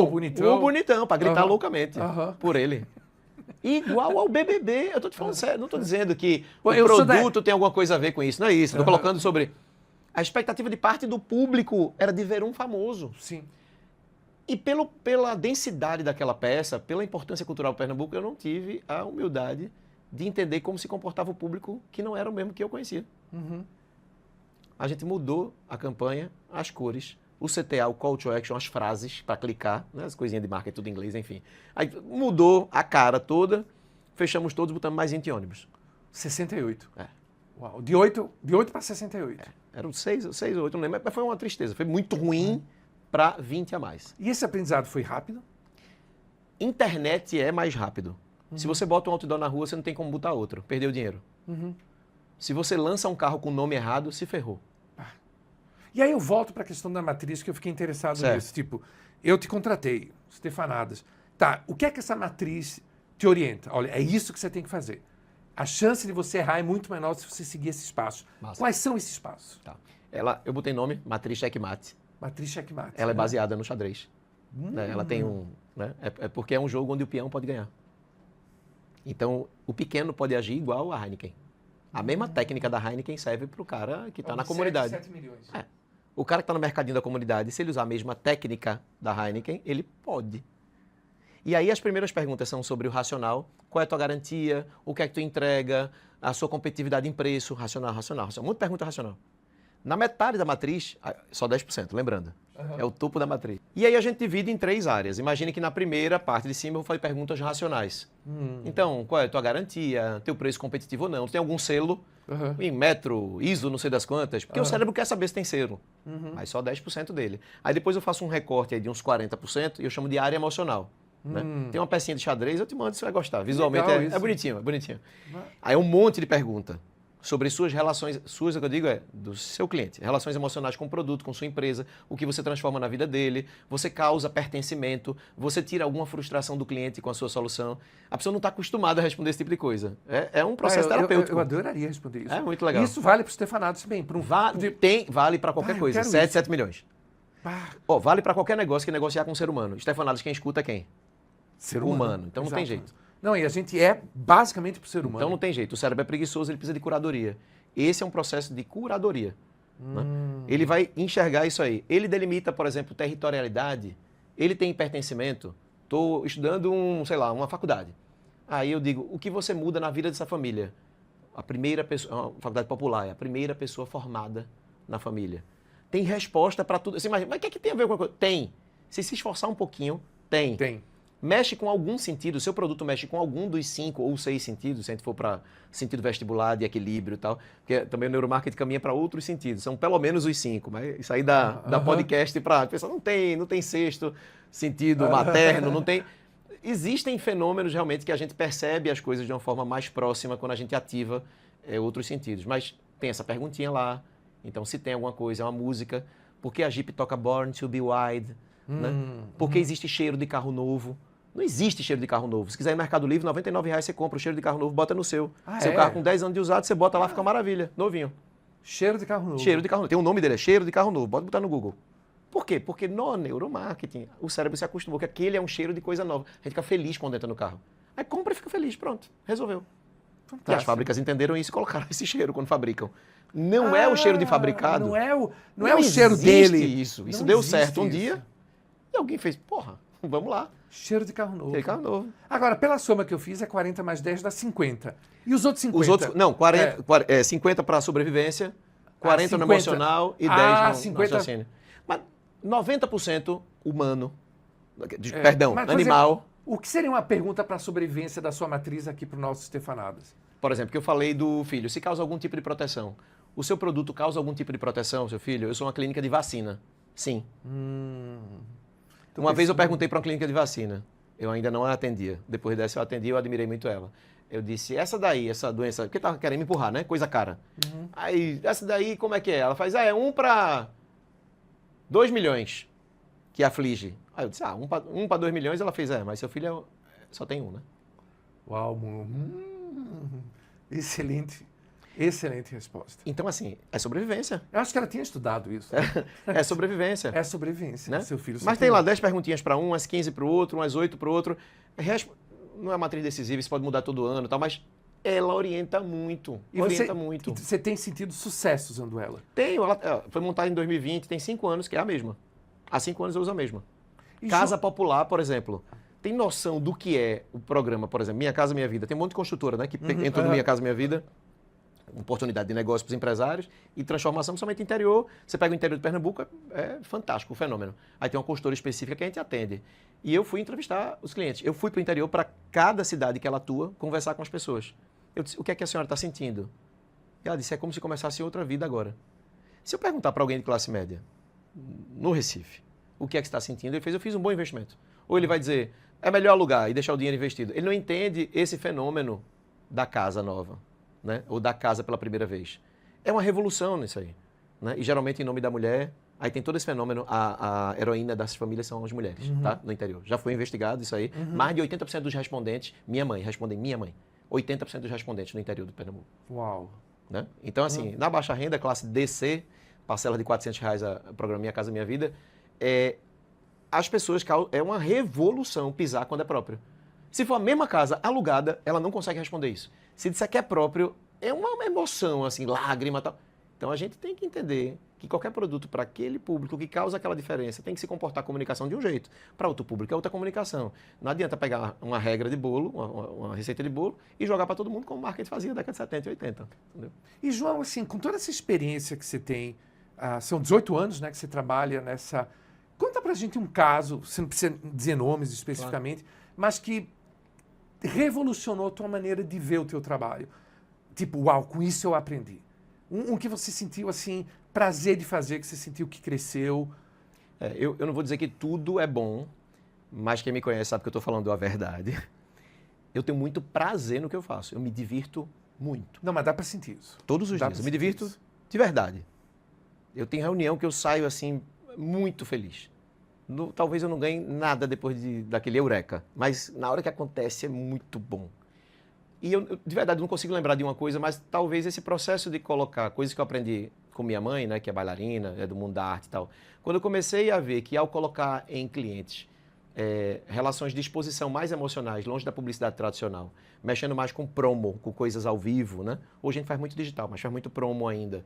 bonitão. O bonitão, para gritar loucamente Aham. por ele. Igual ao BBB, eu tô te falando sério, não tô dizendo que o Eu sou produto tem alguma coisa a ver com isso, não é isso. Tô Aham. colocando sobre... A expectativa de parte do público era de ver um famoso. Sim. E pela densidade daquela peça, pela importância cultural do Pernambuco, eu não tive a humildade de entender como se comportava o público que não era o mesmo que eu conhecia. Uhum. A gente mudou a campanha, as cores, o CTA, o call to action, as frases para clicar, né, as coisinhas de marketing, tudo em inglês, enfim. Aí mudou a cara toda, fechamos todos, botamos mais 20 ônibus. 68. É. Uau. De 8 para 68. Eram 6 ou 8, não lembro, mas foi uma tristeza. Foi muito ruim para 20 a mais. E esse aprendizado foi rápido? Internet é mais rápido. Se você bota um outdoor na rua, você não tem como botar outro. Perdeu dinheiro. Uhum. Se você lança um carro com o nome errado, se ferrou. E aí eu volto para a questão da matriz, que eu fiquei interessado Certo. nisso. Tipo, eu te contratei, Stefanadas. Tá, o que é que essa matriz te orienta? Olha, é isso que você tem que fazer. A chance de você errar é muito menor se você seguir esses passos. Massa. Quais são esses passos? Tá. Eu botei nome, Matriz Checkmate. Matriz checkmate. Ela é baseada no xadrez. Né? Ela tem um... Né? É porque é um jogo onde o peão pode ganhar. Então, o pequeno pode agir igual a Heineken. A mesma técnica da Heineken serve para o cara que está na comunidade. 7 milhões. É. O cara que está no mercadinho da comunidade, se ele usar a mesma técnica da Heineken, ele pode. E aí as primeiras perguntas são sobre o racional. Qual é a tua garantia? O que é que tu entrega? A sua competitividade em preço? Racional. Muita pergunta racional. Na metade da matriz, só 10%, lembrando. Uhum. É o topo da matriz. E aí a gente divide em 3 áreas. Imagine que na primeira parte de cima eu vou fazer perguntas racionais. Então, qual é a tua garantia? Teu preço competitivo ou não? Tem algum selo? Uhum. Em metro, ISO, não sei das quantas? Porque o cérebro quer saber se tem selo. Mas só 10% dele. Aí depois eu faço um recorte aí de uns 40% e eu chamo de área emocional. Né? Tem uma pecinha de xadrez, eu te mando, você vai gostar. Visualmente Legal é isso. bonitinho, é bonitinho. Aí um monte de pergunta sobre suas relações, suas, o que eu digo é, do seu cliente. Relações emocionais com o produto, com sua empresa, o que você transforma na vida dele, você causa pertencimento, você tira alguma frustração do cliente com a sua solução. A pessoa não está acostumada a responder esse tipo de coisa. É um processo terapêutico. Eu adoraria responder isso. É muito legal. Isso vale para o Stefanados também. Para Vale para qualquer eu coisa, quero 7 milhões. Pá, Ó, vale para qualquer negócio que negociar com um ser humano. Stefanados, quem escuta é quem? ser Humano. Então não tem Exato. jeito. Não, e a gente é basicamente para o ser humano. Então não tem jeito. O cérebro é preguiçoso, ele precisa de curadoria. Esse é um processo de curadoria. Né? Ele vai enxergar isso aí. Ele delimita, por exemplo, territorialidade. Ele tem pertencimento. Estou estudando uma faculdade. Aí eu digo, o que você muda na vida dessa família? A primeira pessoa, uma faculdade popular, é a primeira pessoa formada na família. Tem resposta para tudo. Você imagina, mas o que é que tem a ver com a coisa? Tem. Se esforçar um pouquinho, tem. Tem. Mexe com algum sentido, o seu produto mexe com algum dos 5 ou 6 sentidos, se a gente for para sentido vestibular, de equilíbrio e tal, porque também o neuromarketing caminha para outros sentidos, são pelo menos os 5, mas isso aí dá podcast para a pessoa, não tem sexto sentido materno, não tem... Existem fenômenos realmente que a gente percebe as coisas de uma forma mais próxima quando a gente ativa outros sentidos, mas tem essa perguntinha lá, então se tem alguma coisa, é uma música, por que a Jeep toca Born to be Wild, né? Por que existe cheiro de carro novo? Não existe cheiro de carro novo. Se quiser ir no Mercado Livre, R$ 99,00 você compra o cheiro de carro novo, bota no seu. Seu carro com 10 anos de usado, você bota lá, fica maravilha, novinho. Cheiro de carro novo. Cheiro de carro novo. Tem o nome dele, é cheiro de carro novo. Bota botar no Google. Por quê? Porque no neuromarketing, o cérebro se acostumou que aquele é um cheiro de coisa nova. A gente fica feliz quando entra no carro. Aí compra e fica feliz, pronto. Resolveu. Fantástico. E as fábricas entenderam isso e colocaram esse cheiro quando fabricam. Não é o cheiro de fabricado. Não é o cheiro dele. Isso Não deu existe certo um isso. dia e alguém fez, porra, vamos lá. Cheiro de carro novo. Cheiro de carro novo. Agora, pela soma que eu fiz, é 40 mais 10 dá 50. E os outros 50? Os outros, não, 50 para sobrevivência, 40 no 50. emocional e 10 no 50. raciocínio. Mas 90% humano, Mas, por animal. exemplo, o que seria uma pergunta para a sobrevivência da sua matriz aqui para o nosso Stefanadas? Por exemplo, que eu falei do filho, se causa algum tipo de proteção. O seu produto causa algum tipo de proteção, seu filho? Eu sou uma clínica de vacina. Sim. Uma vez eu perguntei para uma clínica de vacina. Eu ainda não a atendia. Depois dessa eu atendi, eu admirei muito ela. Eu disse, essa doença, porque tava querendo me empurrar, né? Coisa cara. Aí, essa daí, como é que é? Ela faz, é 1 para 2 milhões que aflige. Aí eu disse, 1 para 2 milhões, ela fez, mas seu filho só tem um, né? Uau, excelente, excelente resposta. Então, assim, é sobrevivência. Eu acho que ela tinha estudado isso. Né? É sobrevivência. É sobrevivência, né? Seu filho só Mas tem lá 10 perguntinhas para um, umas 15 para o outro, umas 8 para o outro. Não é matriz decisiva, isso pode mudar todo ano e tal, mas ela orienta muito. E você tem sentido sucesso usando ela? Tenho. Ela foi montada em 2020, tem 5 anos, que é a mesma. Há 5 anos eu uso a mesma. Casa Popular, por exemplo. Tem noção do que é o programa, por exemplo, Minha Casa Minha Vida? Tem um monte de construtora, né? Que entrou no Minha Casa Minha Vida. Oportunidade de negócio para os empresários e transformação somente interior. Você pega o interior de Pernambuco, é fantástico o fenômeno. Aí tem uma consultora específica que a gente atende. E eu fui entrevistar os clientes. Eu fui para o interior, para cada cidade que ela atua, conversar com as pessoas. Eu disse, o que é que a senhora está sentindo? E ela disse, é como se começasse outra vida agora. Se eu perguntar para alguém de classe média, no Recife, o que é que está sentindo, eu fiz um bom investimento. Ou ele vai dizer, é melhor alugar e deixar o dinheiro investido. Ele não entende esse fenômeno da casa nova. Né? Ou da casa pela primeira vez. É uma revolução nisso aí. Né? E geralmente em nome da mulher, aí tem todo esse fenômeno, a heroína das famílias são as mulheres, tá? No interior. Já foi investigado isso aí. Mais de 80% dos respondentes, respondem minha mãe. 80% dos respondentes no interior do Pernambuco. Uau. Né? Então, assim, na baixa renda, classe DC, parcela de R$400 a programa Minha Casa Minha Vida, as pessoas, é uma revolução pisar quando é próprio. Se for a mesma casa alugada, ela não consegue responder isso. Se disser que é próprio, é uma emoção, assim, lágrima e tal. Então a gente tem que entender que qualquer produto para aquele público que causa aquela diferença tem que se comportar a comunicação de um jeito. Para outro público é outra comunicação. Não adianta pegar uma regra de bolo, uma receita de bolo e jogar para todo mundo como o marketing fazia na década de 70 e 80. Entendeu? E João, assim, com toda essa experiência que você tem, são 18 anos, né, que você trabalha nessa... Conta pra gente um caso, você não precisa dizer nomes especificamente, mas que revolucionou a tua maneira de ver o teu trabalho. Tipo, uau, com isso eu aprendi. Um que você sentiu, assim, prazer de fazer, que você sentiu que cresceu. Eu não vou dizer que tudo é bom, mas quem me conhece sabe que eu estou falando a verdade. Eu tenho muito prazer no que eu faço. Eu me divirto muito. Não, mas dá para sentir isso. Todos os dias. Eu me divirto de verdade. Eu tenho reunião que eu saio, assim, muito feliz. Talvez eu não ganhe nada depois daquele eureka, mas na hora que acontece é muito bom. E eu de verdade não consigo lembrar de uma coisa, mas talvez esse processo de colocar coisas que eu aprendi com minha mãe, né, que é bailarina, é do mundo da arte e tal. Quando eu comecei a ver que ao colocar em clientes relações de exposição mais emocionais, longe da publicidade tradicional, mexendo mais com promo, com coisas ao vivo, né? Hoje a gente faz muito digital, mas faz muito promo ainda.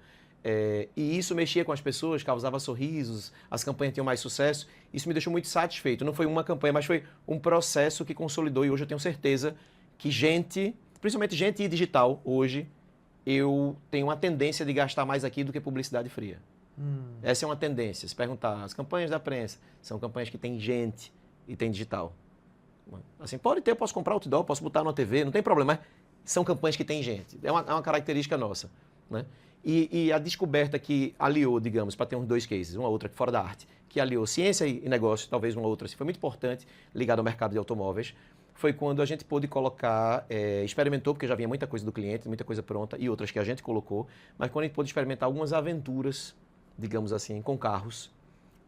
E isso mexia com as pessoas, causava sorrisos, as campanhas tinham mais sucesso. Isso me deixou muito satisfeito. Não foi uma campanha, mas foi um processo que consolidou. E hoje eu tenho certeza que principalmente gente digital, hoje, eu tenho uma tendência de gastar mais aqui do que publicidade fria. Essa é uma tendência. Se perguntar, as campanhas da prensa são campanhas que tem gente e tem digital. Assim, pode ter, eu posso comprar outdoor, posso botar na TV, não tem problema, mas são campanhas que tem gente. É uma característica nossa, né? E a descoberta que aliou, digamos, para ter uns 2 cases, uma outra fora da arte, que aliou ciência e negócio, talvez uma outra, foi muito importante, ligada ao mercado de automóveis, foi quando a gente pôde colocar, experimentou, porque já vinha muita coisa do cliente, muita coisa pronta, e outras que a gente colocou, mas quando a gente pôde experimentar algumas aventuras, digamos assim, com carros,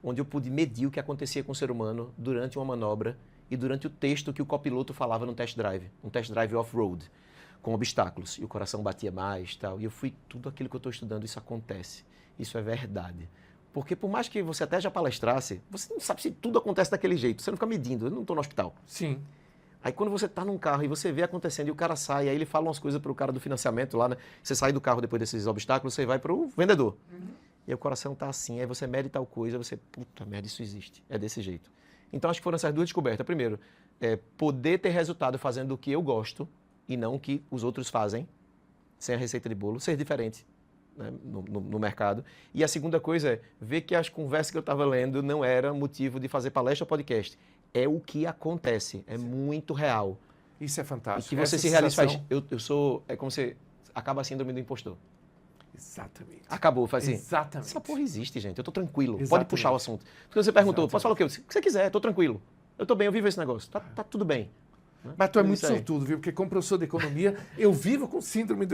onde eu pude medir o que acontecia com o ser humano durante uma manobra e durante o texto que o copiloto falava no test drive, um test drive off-road, com obstáculos, e o coração batia mais e tal. E eu fui, tudo aquilo que eu estou estudando, isso acontece. Isso é verdade. Porque por mais que você até já palestrasse, você não sabe se tudo acontece daquele jeito. Você não fica medindo, eu não estou no hospital. Sim. Aí quando você está num carro e você vê acontecendo e o cara sai, aí ele fala umas coisas para o cara do financiamento lá, né? Você sai do carro depois desses obstáculos, você vai para o vendedor. E aí o coração está assim, aí você mede tal coisa, você, puta merda, isso existe. É desse jeito. Então acho que foram essas 2 descobertas. Primeiro, poder ter resultado fazendo o que eu gosto, e não o que os outros fazem, sem a receita de bolo, ser diferente, né, no mercado. E a segunda coisa é ver que as conversas que eu estava lendo não eram motivo de fazer palestra ou podcast. É o que acontece, é muito real. Isso é fantástico. E que você se realiza, é como você acaba a síndrome do impostor. Exatamente. Acabou, faz assim. Exatamente. Essa porra existe, gente. Eu tô tranquilo. Pode Exatamente. puxar o assunto. Porque você perguntou, Exatamente. posso falar o quê? O que você quiser, tô tranquilo. Eu tô bem, eu vivo esse negócio. Tá tudo bem. Né? Mas tu é muito Isso aí. sortudo, viu? Porque como professor de economia, eu vivo com síndrome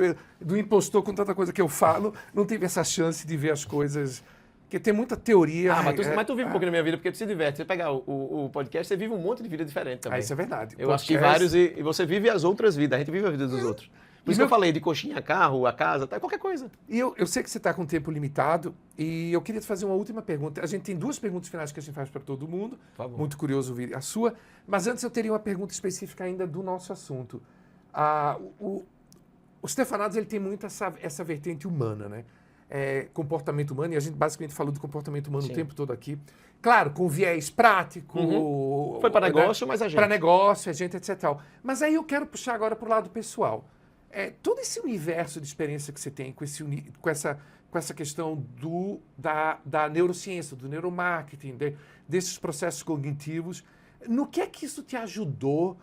do impostor, com tanta coisa que eu falo, não tive essa chance de ver as coisas. Porque tem muita teoria. Mas tu vive um pouquinho na minha vida porque tu se diverte. Você pegar o podcast, você vive um monte de vida diferente também. Isso é verdade. Eu acho que vários, e você vive as outras vidas, a gente vive a vida dos outros. Por isso que eu falei de coxinha, carro, a casa, qualquer coisa. E eu sei que você está com tempo limitado e eu queria te fazer uma última pergunta. A gente tem 2 perguntas finais que a gente faz para todo mundo. Por favor. Muito curioso ouvir a sua. Mas antes eu teria uma pergunta específica ainda do nosso assunto. O Stefanadas ele tem muito essa vertente humana, né? Comportamento humano, e a gente basicamente falou do comportamento humano Sim. o tempo todo aqui. Claro, com viés prático. Foi para negócio, mas a gente. Para negócio, a gente, etc. Mas aí eu quero puxar agora para o lado pessoal. Todo esse universo de experiência que você tem com essa questão da neurociência, do neuromarketing, desses processos cognitivos, no que é que isso te ajudou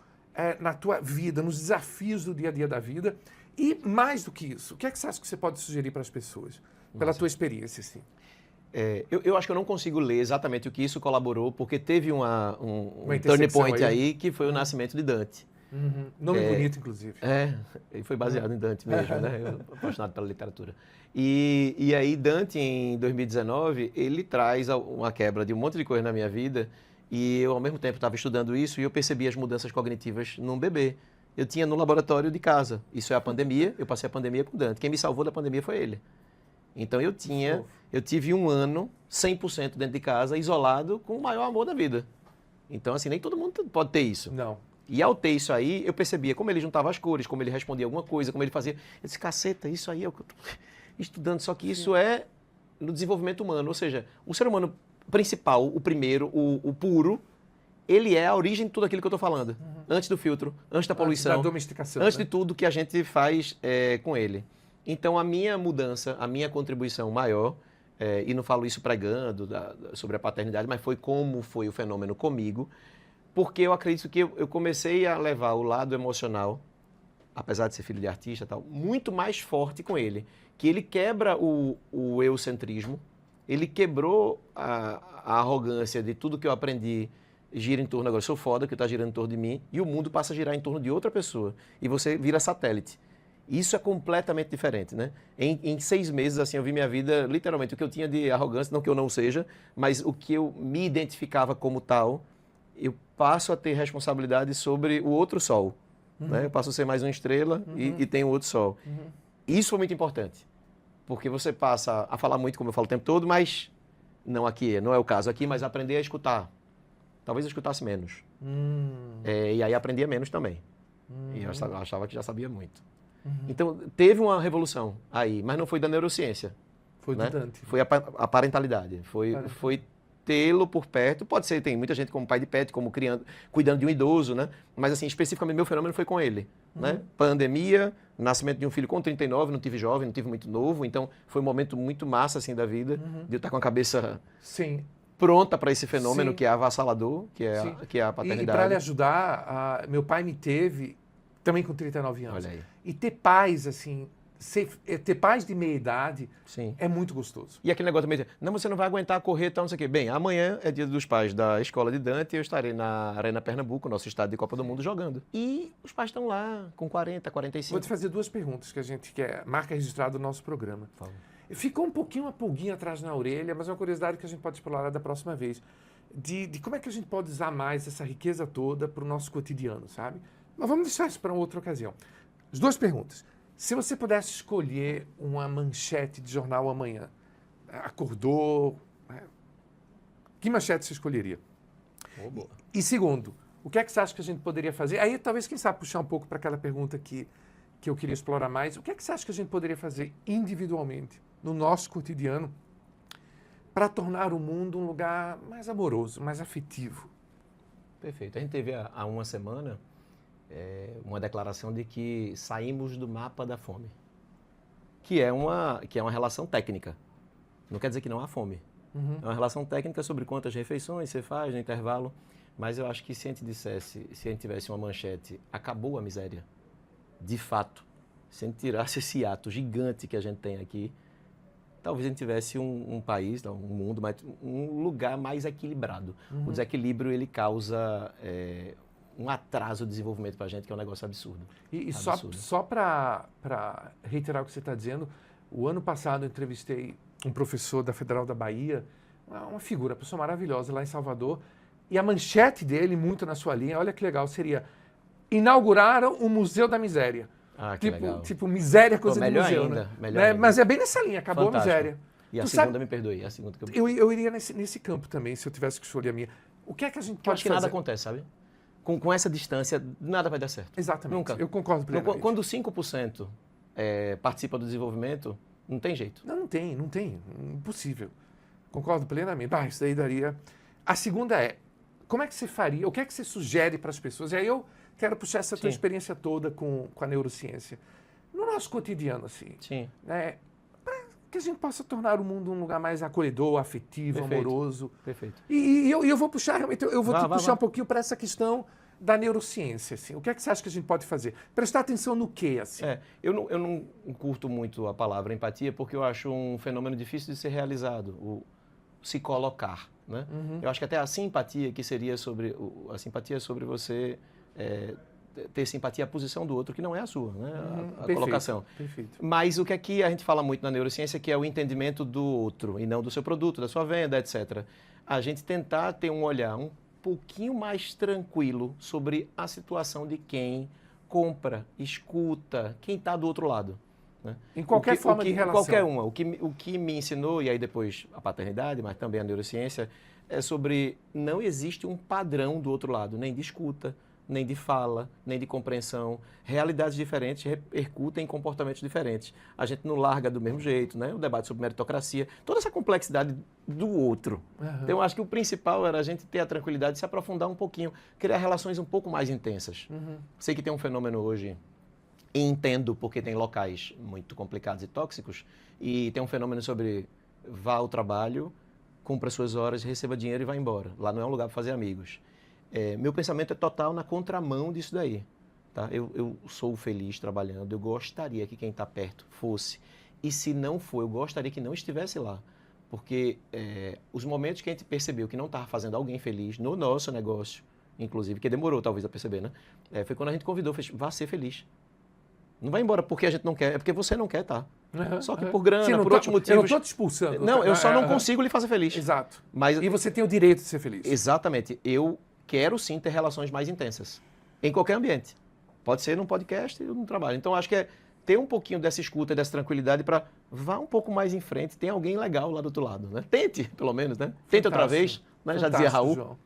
na tua vida, nos desafios do dia a dia da vida? E mais do que isso, o que é que você acha que você pode sugerir para as pessoas, pela tua experiência, assim? Eu acho que eu não consigo ler exatamente o que isso colaborou, porque teve um turning intersecção point aí, que foi o nascimento de Dante. Nome bonito, inclusive. Ele foi baseado em Dante mesmo, né? Eu sou apaixonado pela literatura. E aí Dante, em 2019, ele traz uma quebra de um monte de coisa na minha vida, e eu, ao mesmo tempo, estava estudando isso e eu percebi as mudanças cognitivas num bebê. Eu tinha no laboratório de casa. Isso é a pandemia, eu passei a pandemia com Dante. Quem me salvou da pandemia foi ele. Então eu tive um ano 100% dentro de casa, isolado, com o maior amor da vida. Então, assim, nem todo mundo pode ter isso. Não. E ao ter isso aí, eu percebia como ele juntava as cores, como ele respondia alguma coisa, como ele fazia. Eu disse, caceta, isso aí é o que eu estou estudando. Só que isso é no desenvolvimento humano. Ou seja, o ser humano principal, o primeiro, o puro, ele é a origem de tudo aquilo que eu estou falando. Antes do filtro, antes da poluição. Da domesticação. Antes de tudo que a gente faz com ele. Então, a minha mudança, a minha contribuição maior, e não falo isso pregando sobre a paternidade, mas foi como foi o fenômeno comigo, porque eu acredito que eu comecei a levar o lado emocional, apesar de ser filho de artista e tal, muito mais forte com ele. Que ele quebra o eugocentrismo, ele quebrou a arrogância de tudo que eu aprendi gira em torno, agora eu sou foda, que está girando em torno de mim, e o mundo passa a girar em torno de outra pessoa. E você vira satélite. Isso é completamente diferente, né? Em 6 meses, assim, eu vi minha vida, literalmente, o que eu tinha de arrogância, não que eu não seja, mas o que eu me identificava como tal, eu passo a ter responsabilidade sobre o outro sol. Né? Eu passo a ser mais uma estrela e tenho outro sol. Isso foi muito importante, porque você passa a falar muito, como eu falo o tempo todo, mas não aqui, não é o caso aqui, mas aprender a escutar. Talvez eu escutasse menos. E aí aprendia menos também. E eu achava que já sabia muito. Então, teve uma revolução aí, mas não foi da neurociência. Foi do Dante. Foi a parentalidade. Foi tê-lo por perto. Pode ser, tem muita gente como pai de pet, como cuidando de um idoso, né? Mas, assim, especificamente, meu fenômeno foi com ele. Né? Pandemia, nascimento de um filho com 39, não tive jovem, não tive muito novo. Então, foi um momento muito massa, assim, da vida, de eu estar com a cabeça pronta para esse fenômeno que é avassalador, que é a paternidade. E para lhe ajudar, meu pai me teve também com 39 anos. Olha aí. E ter pais, assim, ter pais de meia idade é muito gostoso. E aquele negócio também, não, você não vai aguentar correr, tal, não sei o quê. Bem, amanhã é dia dos pais da escola de Dante e eu estarei na Arena Pernambuco, nosso estado de Copa do Mundo, jogando. E os pais estão lá com 40, 45. Vou te fazer 2 perguntas que a gente quer, marca registrada do nosso programa. Por favor. Ficou um pouquinho uma pulguinha atrás na orelha, mas é uma curiosidade que a gente pode explorar da próxima vez. De como é que a gente pode usar mais essa riqueza toda para o nosso cotidiano, sabe? Mas vamos deixar isso para outra ocasião. As 2 perguntas. Se você pudesse escolher uma manchete de jornal amanhã, acordou, que manchete você escolheria? Boa. E segundo, o que é que você acha que a gente poderia fazer? Aí talvez, quem sabe, puxar um pouco para aquela pergunta que eu queria explorar mais. O que é que você acha que a gente poderia fazer individualmente, no nosso cotidiano, para tornar o mundo um lugar mais amoroso, mais afetivo? Perfeito. A gente teve há uma semana uma declaração de que saímos do mapa da fome, que é uma relação técnica. Não quer dizer que não há fome. É uma relação técnica sobre quantas refeições você faz no intervalo, mas eu acho que se a gente tivesse uma manchete, acabou a miséria, de fato, se a gente tirasse esse ato gigante que a gente tem aqui, talvez a gente tivesse um país, não, um mundo, mas um lugar mais equilibrado. O desequilíbrio, ele causa um atraso de desenvolvimento para a gente, que é um negócio absurdo. E absurdo. só para reiterar o que você está dizendo, o ano passado eu entrevistei um professor da Federal da Bahia, uma figura, uma pessoa maravilhosa lá em Salvador, e a manchete dele, muito na sua linha, olha que legal, seria: inauguraram o Museu da Miséria. Ah, que legal. Tipo, miséria é coisa de melhor museu, ainda, né? melhor ainda. Mas é bem nessa linha, acabou Fantástico. a miséria. E a Tu segunda, sabe, me perdoe, a segunda que eu... eu iria nesse campo também, se eu tivesse que escolher a minha. O que é que a gente Eu pode acho que fazer? nada acontece, sabe? Com essa distância, nada vai dar certo. Exatamente. Nunca. Eu concordo plenamente. Quando 5% participa do desenvolvimento, não tem jeito. Não tem. Impossível. Concordo plenamente. Isso daí daria... A segunda é, como é que você faria, o que é que você sugere para as pessoas? E aí eu quero puxar essa tua Sim. experiência toda com a neurociência. No nosso cotidiano, assim, Sim. né, para que a gente possa tornar o mundo um lugar mais acolhedor, afetivo, Perfeito. amoroso. Perfeito. E eu vou puxar, realmente, eu vou te puxar Vá. um pouquinho para essa questão da neurociência. Assim. O que é que você acha que a gente pode fazer? Prestar atenção no quê? Assim? Eu não curto muito a palavra empatia, porque eu acho um fenômeno difícil de ser realizado, o se colocar. Né? Eu acho que até a simpatia, que seria sobre... A simpatia é sobre você ter simpatia à posição do outro, que não é a sua, né? A Perfeito, colocação. Perfeito. Mas o que aqui a gente fala muito na neurociência, que é o entendimento do outro, e não do seu produto, da sua venda, etc. A gente tentar ter um olhar um pouquinho mais tranquilo sobre a situação de quem compra, escuta, quem está do outro lado. Né? Em qualquer forma de relação. Qualquer uma. O que me ensinou, e aí depois a paternidade, mas também a neurociência, é sobre não existe um padrão do outro lado, nem de escuta, nem de fala, nem de compreensão. Realidades diferentes repercutem em comportamentos diferentes. A gente não larga do mesmo jeito, né? O debate sobre meritocracia, toda essa complexidade do outro. Então, eu acho que o principal era a gente ter a tranquilidade de se aprofundar um pouquinho, criar relações um pouco mais intensas. Sei que tem um fenômeno hoje, e entendo porque tem locais muito complicados e tóxicos, e tem um fenômeno sobre vá ao trabalho, cumpra suas horas, receba dinheiro e vá embora. Lá não é um lugar para fazer amigos. Meu pensamento é total na contramão disso daí. Tá? Eu sou feliz trabalhando, eu gostaria que quem está perto fosse. E se não for, eu gostaria que não estivesse lá. Porque os momentos que a gente percebeu que não estava fazendo alguém feliz no nosso negócio, inclusive, que demorou talvez a perceber, né? Foi quando a gente convidou, fez, vá ser feliz. Não vai embora porque a gente não quer, é porque você não quer, tá? Só que por grana, por outros motivos... Eu não estou te expulsando. Não, eu só não consigo lhe fazer feliz. Exato. Mas, e você tem o direito de ser feliz. Exatamente. Eu quero sim ter relações mais intensas. Em qualquer ambiente. Pode ser num podcast ou num trabalho. Então, acho que é ter um pouquinho dessa escuta, dessa tranquilidade para vá um pouco mais em frente. Tem alguém legal lá do outro lado, né? Tente, pelo menos, né? Tente outra vez. Né? Já dizia Raul. João.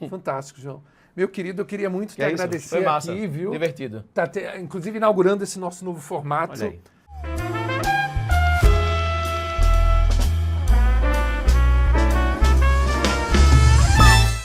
Fantástico, João. Meu querido, eu queria muito te Que é isso? agradecer Foi massa. aqui, viu? Divertido. Tá inclusive inaugurando esse nosso novo formato. Olha aí.